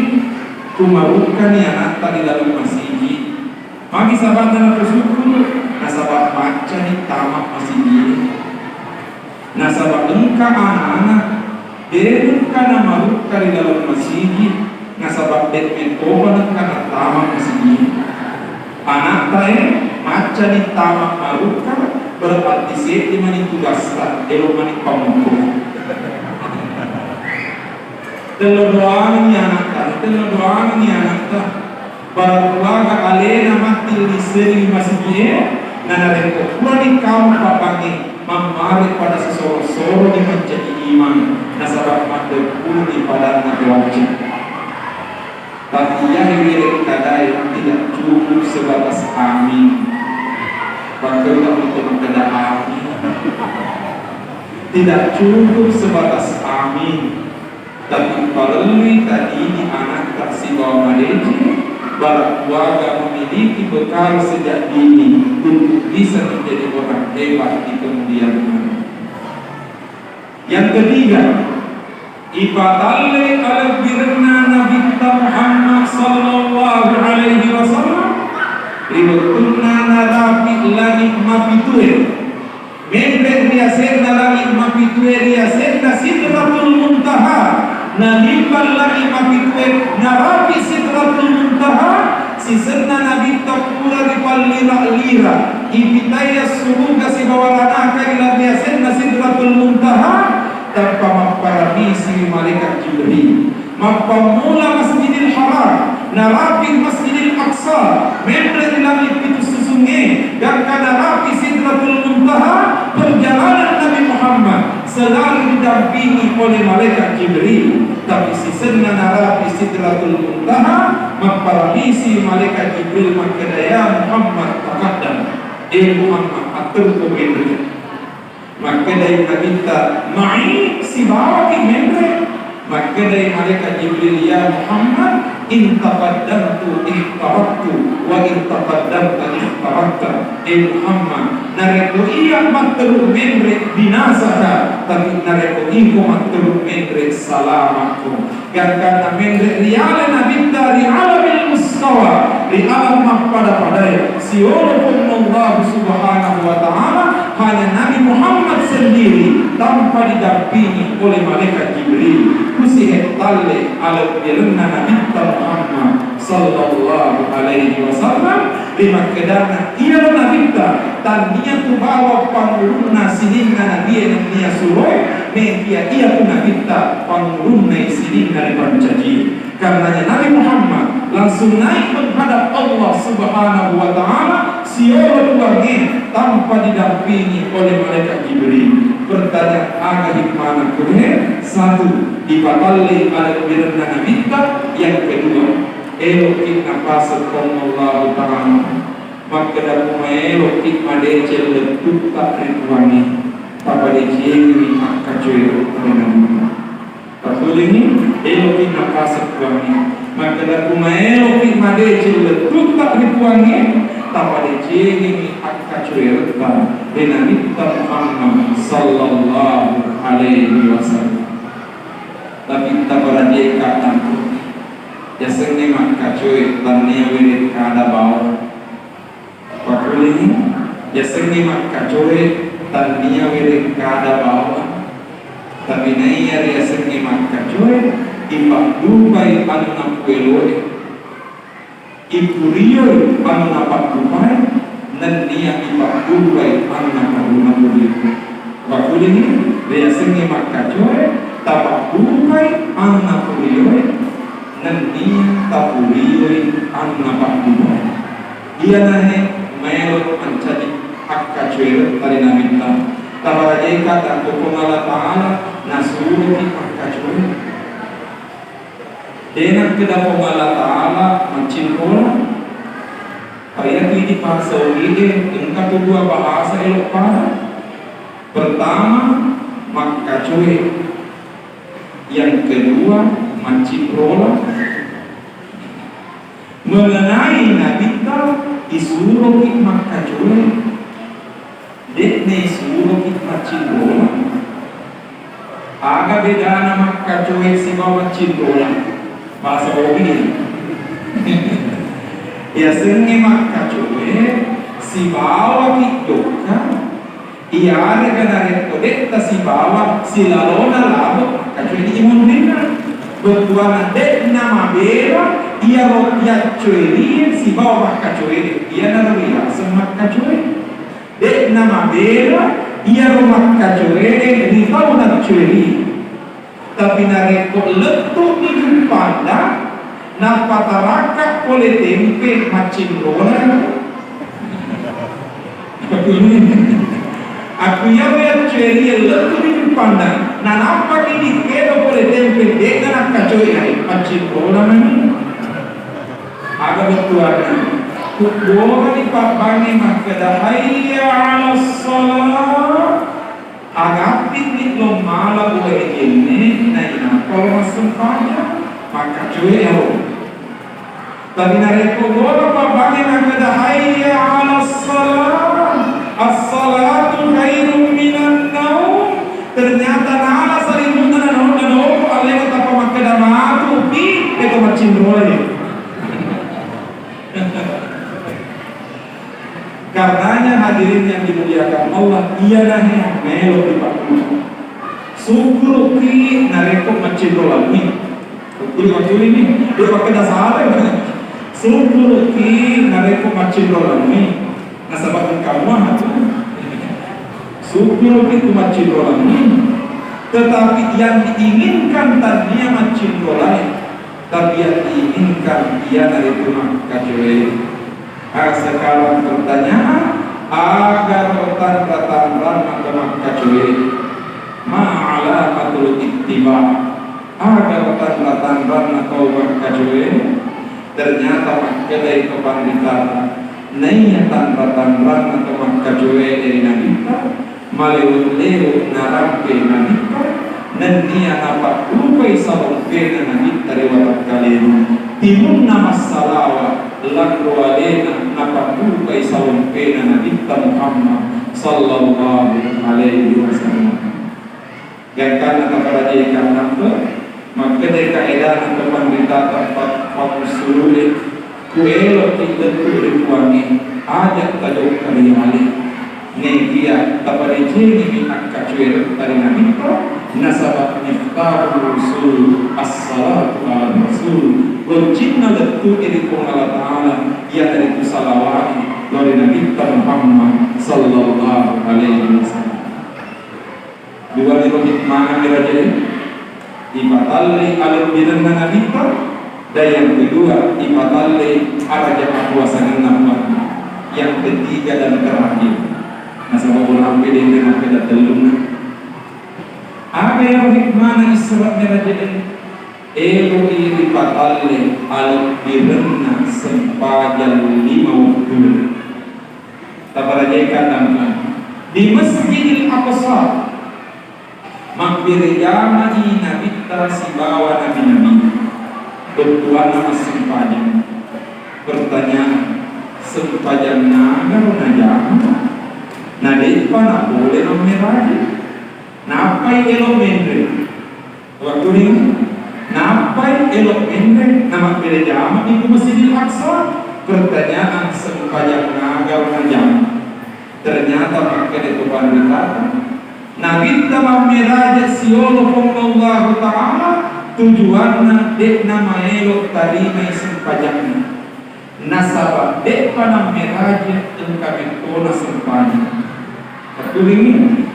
kumarukan yang anak tak di dalam masjid magi sahabat dalam bersyukur nasabah baca di tamak masjid nasabah engkau anak-anak karena maruka di dalam masjid nasabah mentoban karena tamak masjid anak tae maca di tamak maruka berarti seti mani tugaskan elo mani pamukul telo doang ni anak ta barang alena mati di seri masjid nana reko kurang kaum papangi mamari pada sesoro-soro di menjadi iman nasabah madepun di pada anak wajib tapi yang mirip kadai tidak cukup sebatas amin bagaimana untuk mengenal amin tidak cukup sebatas amin tapi perlu tadi di anak tak sibawa madeji para keluarga memiliki bekal sejak dini untuk bisa menjadi orang hebat di kemudian hari. Yang ketiga, ibadalle ala birna Nabi Muhammad sallallahu alaihi wasallam ributunna narabi langit mapitue membre riasen langit mapitue riasen sidratul muntaha nalimbal lagi mapitue narabi sidratul muntaha sisena nabi takura di palira ibitaya suhu kasih bawarana ila biasenna sidratul muntaha tanpa maparamisi malaikat Jibril mapamula Masjidil Haram narabi Masjidil Aqsa membre langit itu susunge dan kada rapi sidratul muntaha perjalanan Nabi Muhammad selalu didampingi oleh malaikat Jibril. Tapi sisenna narapi Sidratul Muntaha memparahisi malaikat Jibril makadaya Muhammad taqaddam. Muhammad atur komendri. Makadaya nabita ma'i si bawa ki mendre. Makadaya malaikat Jibril ya Muhammad in taqaddamtu ihtaraktu wa in taqaddamta ihtarakta. Muhammad nareko iya materuk mendre binasaka, tapi nareko iko materuk mendre salamaku. Karena mendre riala nabita riala bil mustawa riala pada padaya siolopun Allah subhanahu wa ta'ala hanya Nabi Muhammad sendiri tanpa didampingi oleh malaikat Jibril kusihet talle ala birna nabita Muhammad sallallahu alaihi wasallam lima kedana ia nabita dan dia tu bawa panguruna sininga nabi yang dia suroi media ia tu nabita panguruna sininga dari pancaji. Karenanya Nabi Muhammad langsung naik menghadap Allah subhanahu wa ta'ala siapa tuangnya tanpa didampingi oleh malaikat Jibril. Bertanya agak hikmana kuhe satu dibatalli ala birna nabita, yang kedua elokit nafasat Allah ta'ala maka dapat elokit madecel letuk tak rituani apa deceli maka joyo dengan betul ini elokit nafasat kuangi maka dapat elokit madecel letuk tak rituani apa deceli maka joyo dengan kita Muhammad sallallahu alaihi wasallam. Tapi kita berada kata jasengnya maka cuy tania wirid kada bau pakulini jasengnya maka cuy tania wirid kada bau tapi naya jasengnya maka cuy ipak dubai anu napueloi ipuriyo anu napak dubai dan dia ipak dubai anu napueloi pakulini jasengnya maka cuy tapak dubai anu napueloi nanti tapurioi anna bakduwa dia nahe melo mencari akka cuer tari namita tabaraje kata Allah Ta'ala nasuru ki akka cuer denak kedapo Allah Ta'ala mencimpul kaya di bahasa ide engkau dua bahasa elok pada pertama makka cuer yang kedua mancimrola mengenai nabita isuruh hikmah kacure dekne isuruh hikmah cimrola aga beda nama kacure si bawa cimrola bahasa obi ya senge mak kacure si bawa hikdoka iya ada kanare kodekta si bawa si lalona labo kacure di imundina bertuana dek nama bera ia rotiat cueri si bawa kacueri ia nama bera semak kacueri dek nama bera ia rumah kacueri di tahu nak cueri tapi nareko letuk di pada napa taraka oleh tempe macam rona aku yang cueri letuk di pada na nampak ini kedo boleh tempe dek nak kacoi hai macam bola mani agak bertuarnya kudoa di papangi makada hayya ala salat agak piknik lo mala boleh ini na ina kalau masuk saja maka kacoi ho tapi nareko bola papangi makada hayya ala salat as-salatu khairun minan naum ternyata nala salimun dan nopo alai kata pamakada matu pi itu macam roleh karenanya hadirin yang dimuliakan Allah ia nahnya melo di pakku syukur ki nareko macam roleh ni macam ini dia pakai dasar syukur ki nareko macam roleh ni nasabkan kamu syukur itu macam orang ini tetapi yang diinginkan tadinya macam orang tapi yang diinginkan dia dari rumah kacau. Sekarang pertanyaan agar tanda-tanda rumah kacau ma'ala ittiba agar tanda-tanda na taubat kajue ternyata makkelai kepanditata nainya tanda-tanda na taubat kajue dari nabita malewut-lewut narampe nabita dan dia dapat lupai sabang pena nabita rewat kalian timun nama salawa lakru alena dapat lupai sabang pena nabita Muhammad sallallahu alaihi wasallam. Yang karena kepada dia karena maka dari keadaan pemerintah tempat sulit kuelo tidak berkuangi ajak tajuk kalian negia kepada jeni minat kacuer dari nabi nasabah miftahul rasul as-salatu ala rasul kuncinna letu iri Allah Ta'ala ya dari salawat dari nabi Muhammad sallallahu alaihi wasallam. Dua ribu mana mirajai ibatalli alam bidan nabita dan yang kedua ibatalli araja kuasangan nama yang ketiga dan terakhir nasabah ulang beda dengan beda telung apa yang hikmah Isra mirajai elu iri batalli alam bidan sempajan 5 waktu tabarajai kadang di Masjidil Aqsa makbiriyama ina bitta sibawa nabi-nabi bertuan nama sempajan pertanyaan sempajan naga najam nadepa na boleh nomeraji napai elok mendre waktu ini napai elok mendre nama makbiriyama di Masjidil Aqsa pertanyaan sempajan naga najam ternyata pakai itu berkata Nabi tamam meraja siolo Allah Ta'ala tujuanna dek nama elok tarima sempajannya nasabah dek panam meraja engkau tona sempanya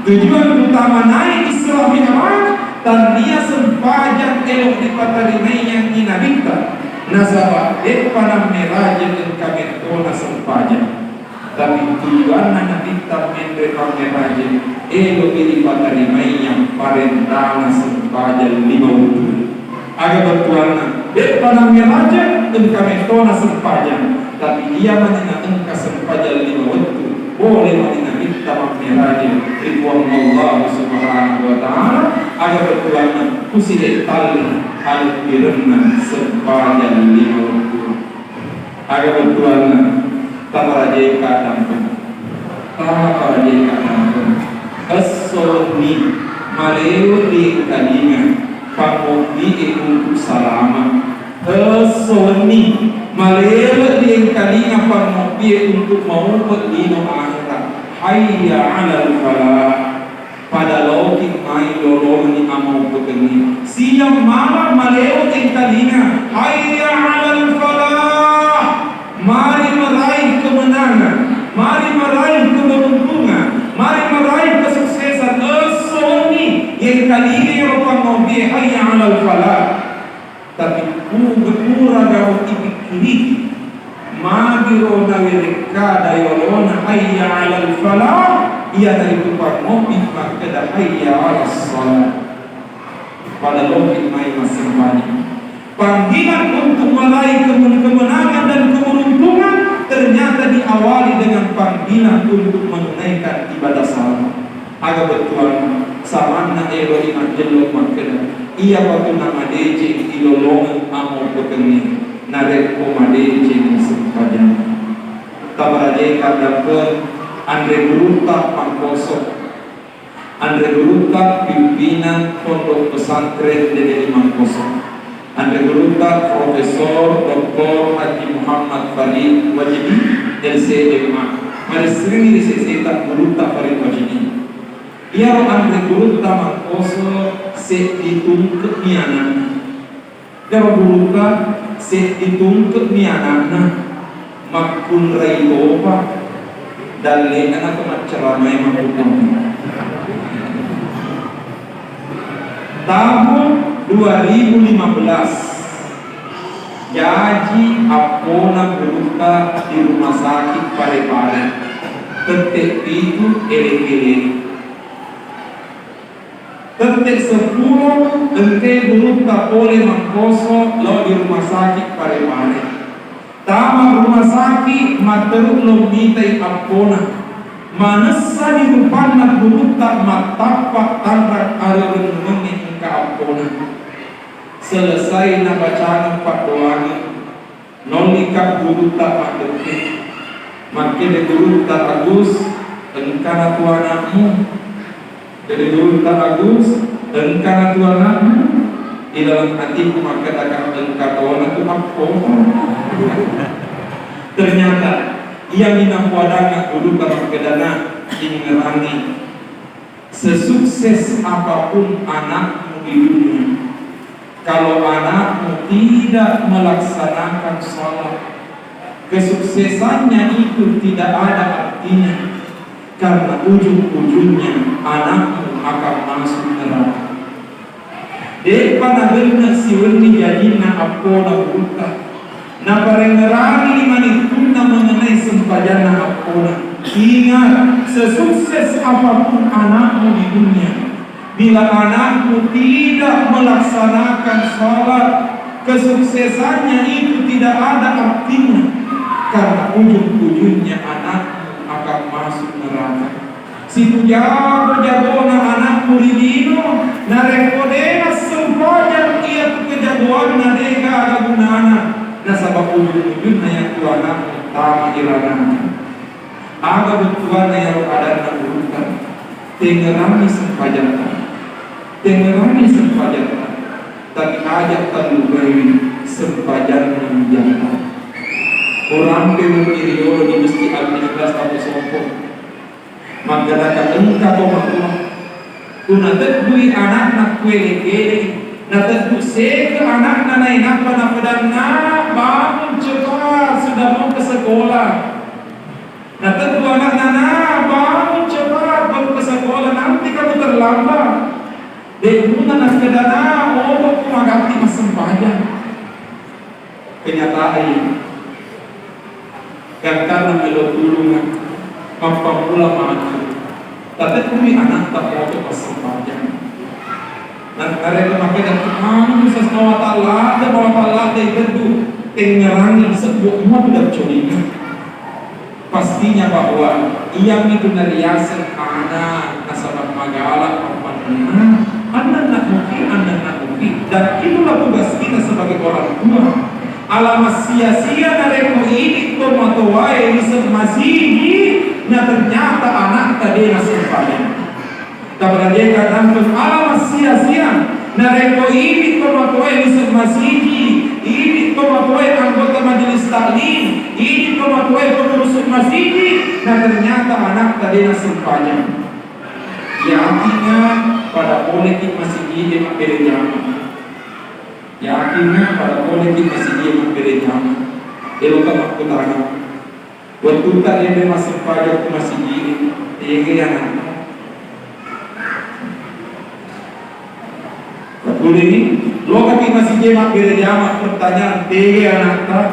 tujuan utama naik Isra Mi'raj dan dia sempajan elok dipatarimainya di Nabi nasabah dek panam meraja engkau tona sempanya tapi tujuan Nabi tamam meraja elo ini patarimai yang parentana sempajan 5 waktu agak bertuana depan raja engkau metona sempajan tapi dia menina engkau sempajan 5 waktu boleh menina kita raja ridwan Allah subhanahu wa ta'ala agak bertuana kusile tali al birna sempajan 5 waktu agak bertuana tamaraja kadang As-soni maleo di kalinga pangombi untuk salama as-soni maleo di kalinga pangombi untuk maupun dino akhirat hayya 'alal falah pada loki mai lolong ni amau peteni siang malam maleo di kalinga hayya 'alal falah mari meraih kemenangan mari meraih keberuntungan mari meraih kesuksesan as-soni yang kali ini orang ngombe hayya 'alal falah tapi pura gawe dipikiri magiro na wireka dayolona hayya 'alal falah ia dari tempat ngombe maka hayya 'alas salat pada logik mai masing banyak panggilan untuk meraih kemenangan dan keberuntungan ternyata diawali dengan panggilan untuk menunaikan ibadah salat. Agak betul samana elo ina jelok makena ia waktu nama DJ ilolong amo peteni narek koma DJ ni sempajan tabaraje kadape Andre Guruta Mangkoso Andre Guruta pimpinan pondok pesantren dari Mangkoso Andre Guruta Profesor Dr. Haji Muhammad Farid Wajidi LCMA mari sering diseseta Guruta Farid Wajidi ia Andre Guruta Mangkoso se ditungkep ni anak dia Guruta se ditungkep ni anak makun railopa dan anak kemaceramai makun tahun 2015 Jaji Apona Guruta di rumah sakit Parepare ketik itu ele-ele Tetek 10 engke buruk tak boleh mangkoso lo di rumah sakit pare-pare. Tama rumah sakit materuk lo mitai apona. Manesa di rupanna buruk tak matapak tangrak ala renungi engka apona. Selesai na bacaan pak doani nolikak buruk tak materuk. Makin buruk tak agus engkana tu anakmu. Jadi dulu tak bagus, engkau tuanmu di dalam hatiku maka akan engkau tuan itu apa? Ternyata ia minang wadana dulu kalau kedana ini ngerangi sesukses apapun anakmu di dunia, kalau anakmu tidak melaksanakan sholat, kesuksesannya itu tidak ada artinya. Karena ujung-ujungnya anakmu akan masuk neraka. Depan akhirnya si wani jadinya apona buta. Na parengerani manituna mengenai sempajana apona. Ingat, sesukses apapun anakmu di dunia, bila anakmu tidak melaksanakan sholat, kesuksesannya itu tidak ada artinya. Karena ujung-ujungnya anakmu akan masuk neraka. Situ jago-jago na anak muridino na rekodena sempajan ia tu kejagoan na deka ada gunana na sabab ujung-ujung na yang tuana tama irana aga betuan na yang ada na urutan tengerani sempajan tapi ajak talubai sempajan menjata orang pemukiriolo di mesti administrasi atau sompong magdalaka engka to makuma kuna tadui anak nak kele na tadu se ke anak na napa na padanna bangun cepat sudah mau ke sekolah na tadu anak na bangun cepat baru ke sekolah nanti kamu terlambat dekuna na kedana oh kumagati masempajang kenyataan karena melotulungan pampamula maju tapi kami anak tak mau pasempajang dan karena makin kami sesuatu Allah dan Allah itu tengerangi sebuah mudah curiga pastinya bahwa ia itu nariasan anak nasabah magala anak nak mungkin dan itulah tugas kita sebagai orang tua. Alamat sia-sia nareko ini tomatoai masih na ternyata anak tadi nasib panen. Kapan dia katakan alamat sia-sia nareko ini tomatoai masih ini tomatoai anggota majelis taklim ini tomatoai pengurus masjid na ternyata anak tadi nasib panen. Yakinnya pada politik masih ini berbeda. Yakinnya pada politik masih dia memberi nyaman. Elokan aku tanya. Waktu tak dia masih pajak aku masih gini. Dia yang anak. Waktu ini, lo kaki masih dia memberi nyaman pertanyaan. Dia anak.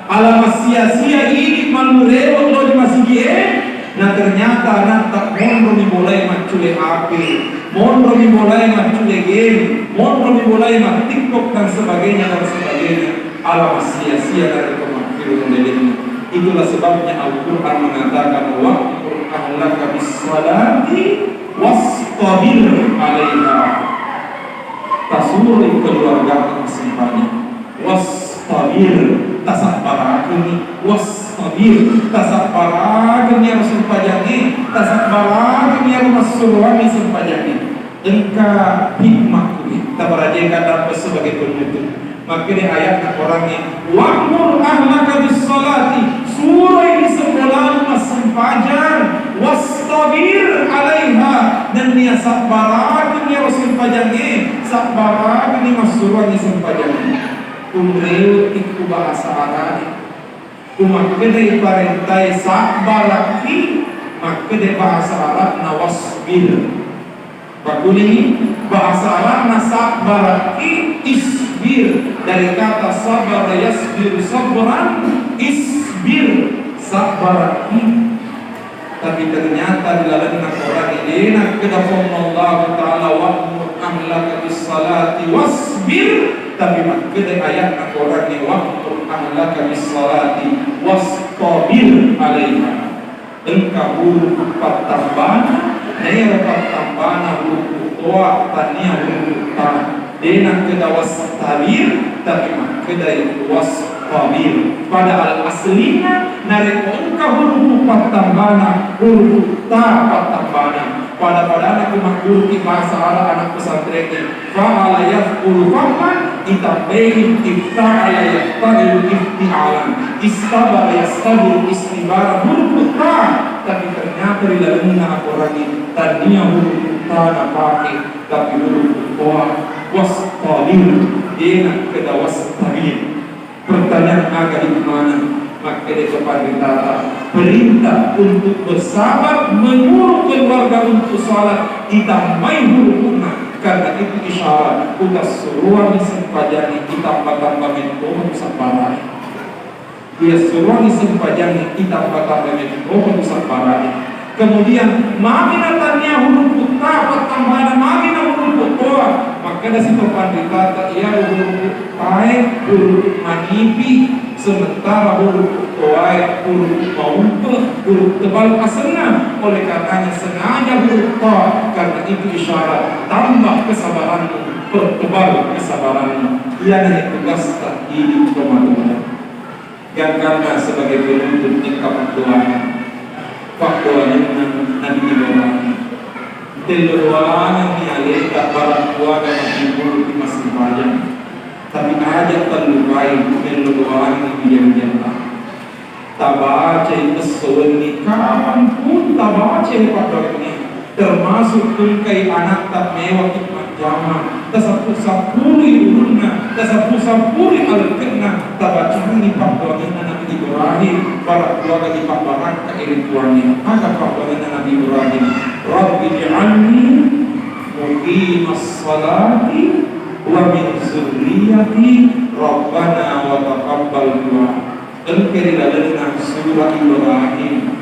Alamat sia-sia ini malu rewot lo di masih dia. Nah ternyata anak tak mau mulai mencuri api. Mohon kami mulai mencuri game, mohon kami mulai TikTok dan sebagainya. Alamat sia-sia dari pemakaian ini. Itulah sebabnya Al-Quran mengatakan wa'mur ahlaka bis-salati wastabir 'alaiha. Tasuri keluarga kesimpannya. Wastabir tasabarakan wastabir tasabarakan ya Rasul pajangi tasabarakan ya Rasulullah sempajangi engka hikmah kita berajakan dapat sebagai penutup maka di ayat orangnya wa'mur ahlaka bis-salati surah ini sekolah sempajan wastabir 'alaiha dan dia sabarakan ya Rasul pajangi sabarakan ya Rasulullah sempajangi umreu itu bahasa Arab umakkedai parentai sabaraki makkedai bahasa Arab nawasbil bakuni bahasa Arab nasabaraki isbir dari kata sabar yasbir sabran isbir sabaraki tapi ternyata di dalam Al-Quran ini nak kedapun Allah Ta'ala wa'mur ahlaka bis-salati wasbir, tapi makkede ayat na orang ni wa'mur ahlaka bis-salati wastabir 'alaiha. Engkau huruf patambana, nera patambana huruf toa, tania huruf ta. Dena keda wastabir, tapi makkeda wastabir. Padahal aslinya nareko engkau huruf patambana, huruf ta patambana. Pada aku makhluk di bahasa Arab anak pesantren ini. Fa'ala yaf'ulu fa'man itabbehin ifta'ala yafta'il ifti'alan istabara yastabil istibara huruf ta. Tapi ternyata di dalamnya orang ini tadinya huruf ta na pakai, tapi huruf ta wastabir. Dia keda wastabir. Pertanyaan agak di mana? Maka dia kepada kita perintah untuk bersabar, menyuruh keluarga untuk salat, ditambahi hurufnya. Karena itu isyarat kita suruh sempajani kita tambah mentoh sabarai. Dia suruh sempajani kita tambah mentoh sabarai. Kemudian mamina tanya huruf ta tambahan mamina huruf ta. Maka dari situ pandita ia huruf tae huruf manipi, sementara huruf toai huruf maumpeh, huruf tebal asalnya. Oleh karenanya sengaja huruf ta, karena itu isyarat tambah kesabaranmu, pertebal kesabaranmu. Ia adalah tugas tak hidup Ramadan. Yang karena sebagai penutup nikah doa, faktornya Nabi Ibrahim. Teluruan yang dialihkan para keluarga Nabi Ibrahim masih banyak. Tapi ajak terlupai teluruan yang diam-diam. Tabaca itu sewengi kapanpun tabaca pada ini. Termasuk tungkai anak tak mewah hikmat jama, tasapuri urunna, tasapuri al-kenna, tabaca ini pakdoannya Nabi Ibrahim, para keluarga di paparan keirituannya. Maka pakdoannya Nabi Ibrahim, Rabbi ji'alni muqimas salati wa min zurriyati Rabbana wa taqabbal du'a. Engkau dalam surah Ibrahim.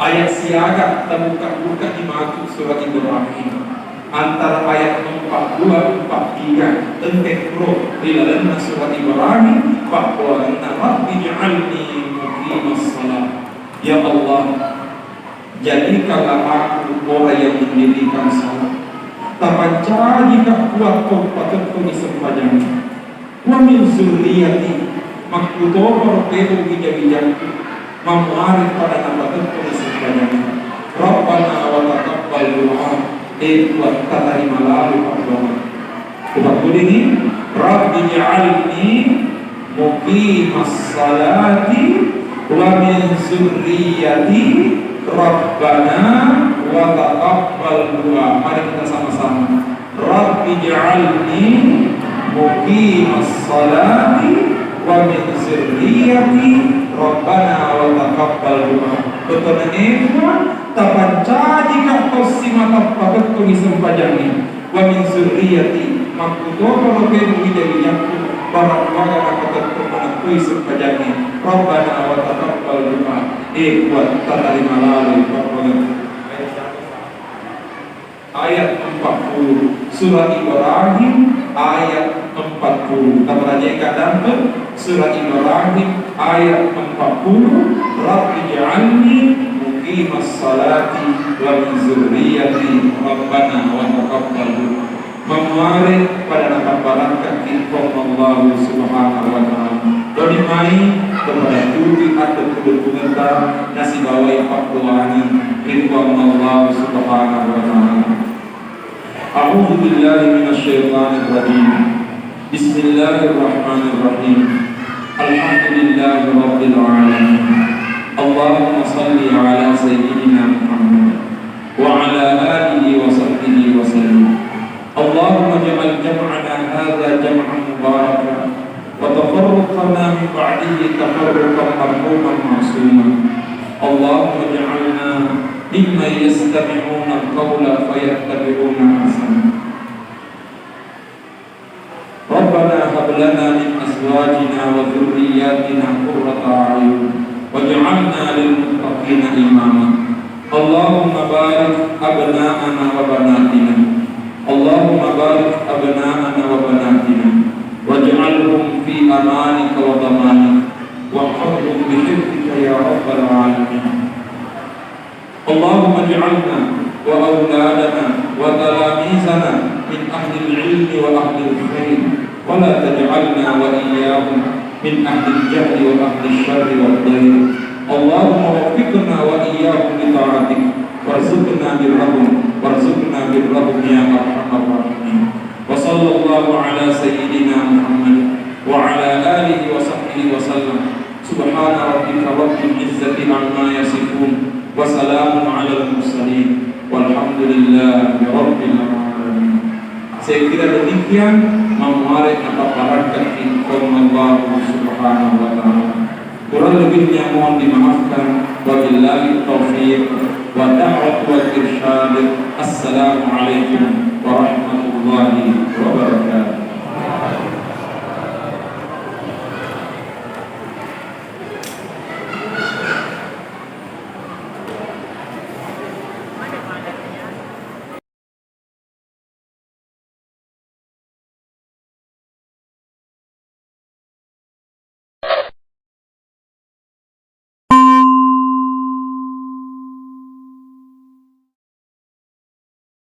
Ayat siaga terbuka-buka dimaksud surat Ibrahim. Antara ayat 42-43 entekro di dalam surat Ibrahim bahwa Rabbi ij'alni muqimas shalah. Ya Allah, jadikanlah aku orang yang mendirikan salat. Tapanca jika kuat kau patutku disempajangnya. Wa min zurriyati maktubo pedo bijak-bijakku. Memuarif pada nama tentu disempajangnya. Rabbana wa taqabbal du'a. Buat kata lalu berdoa. Kita ini Rabbi ja'alni muqimas salati wa min zurriyati Rabbana wa taqabbal du'a. Mari kita sama-sama. Rabbi ja'alni muqimas salati wa min zurriyati Rabbana wa taqabbal du'a. Betul-betul tapanca jika kau simak pakat kau disempajangnya. Wa min zurriyati maktubo kalau kau bijak-bijakku para keluarga pakat kau menakui sempajangnya. Rabbana wa taqabbal du'a. Buat terima lalu ayat 40 surah Ibrahim ayat 40. Kita perhatikan dalam surah Ibrahim ayat 40. Rabbi ja'alni muqimas salati wa min zurriyati Rabbana wa taqabbal du'a. Memuari pada nama barakat info Allah subhanahu wa ta'ala. Doni mai kepada tujuh atau kedua nasi bawai pakdoani info Allah subhanahu wa ta'ala. A'udzu billahi minasyaitonir rajim. Bismillahirrahmanirrahim. Alhamdulillahi rabbil alamin. Allahumma shalli ala sayyidina Muhammad wa ala alihi wa sahbihi wa sallam. Allahumma ja'al jam'ana hadza jam'an mubarakan wa tafarraqana min ba'dihi tafarruqan marhuman ma'suman. Allahumma ja'alna mimman yastami'una al-qawla fayattabi'una ahsana. Rabbana hab lana min azwajina wa dhurriyyatina qurrata a'yun waj'alna lil muttaqina imama. Allahumma barik abna'ana wa banatina. Allahumma العلم وأهل الخير ولا تجعلنا وإياهم من أهل الجهل وأهل الشر والضير اللهم وفقنا وإياهم لطاعتك وارزقنا برهم يا أرحم الراحمين وصلى الله على سيدنا محمد وعلى آله وصحبه وسلم سبحان ربك رب العزة عما يصفون وسلام على المرسلين والحمد لله رب العالمين. Saya kira demikian memuarek paparan firman Allah Subhanahu wa taala. Kurang lebihnya mohon dimaafkan. Wabillahi taufiq wa da'wat wal irsyad. Assalamualaikum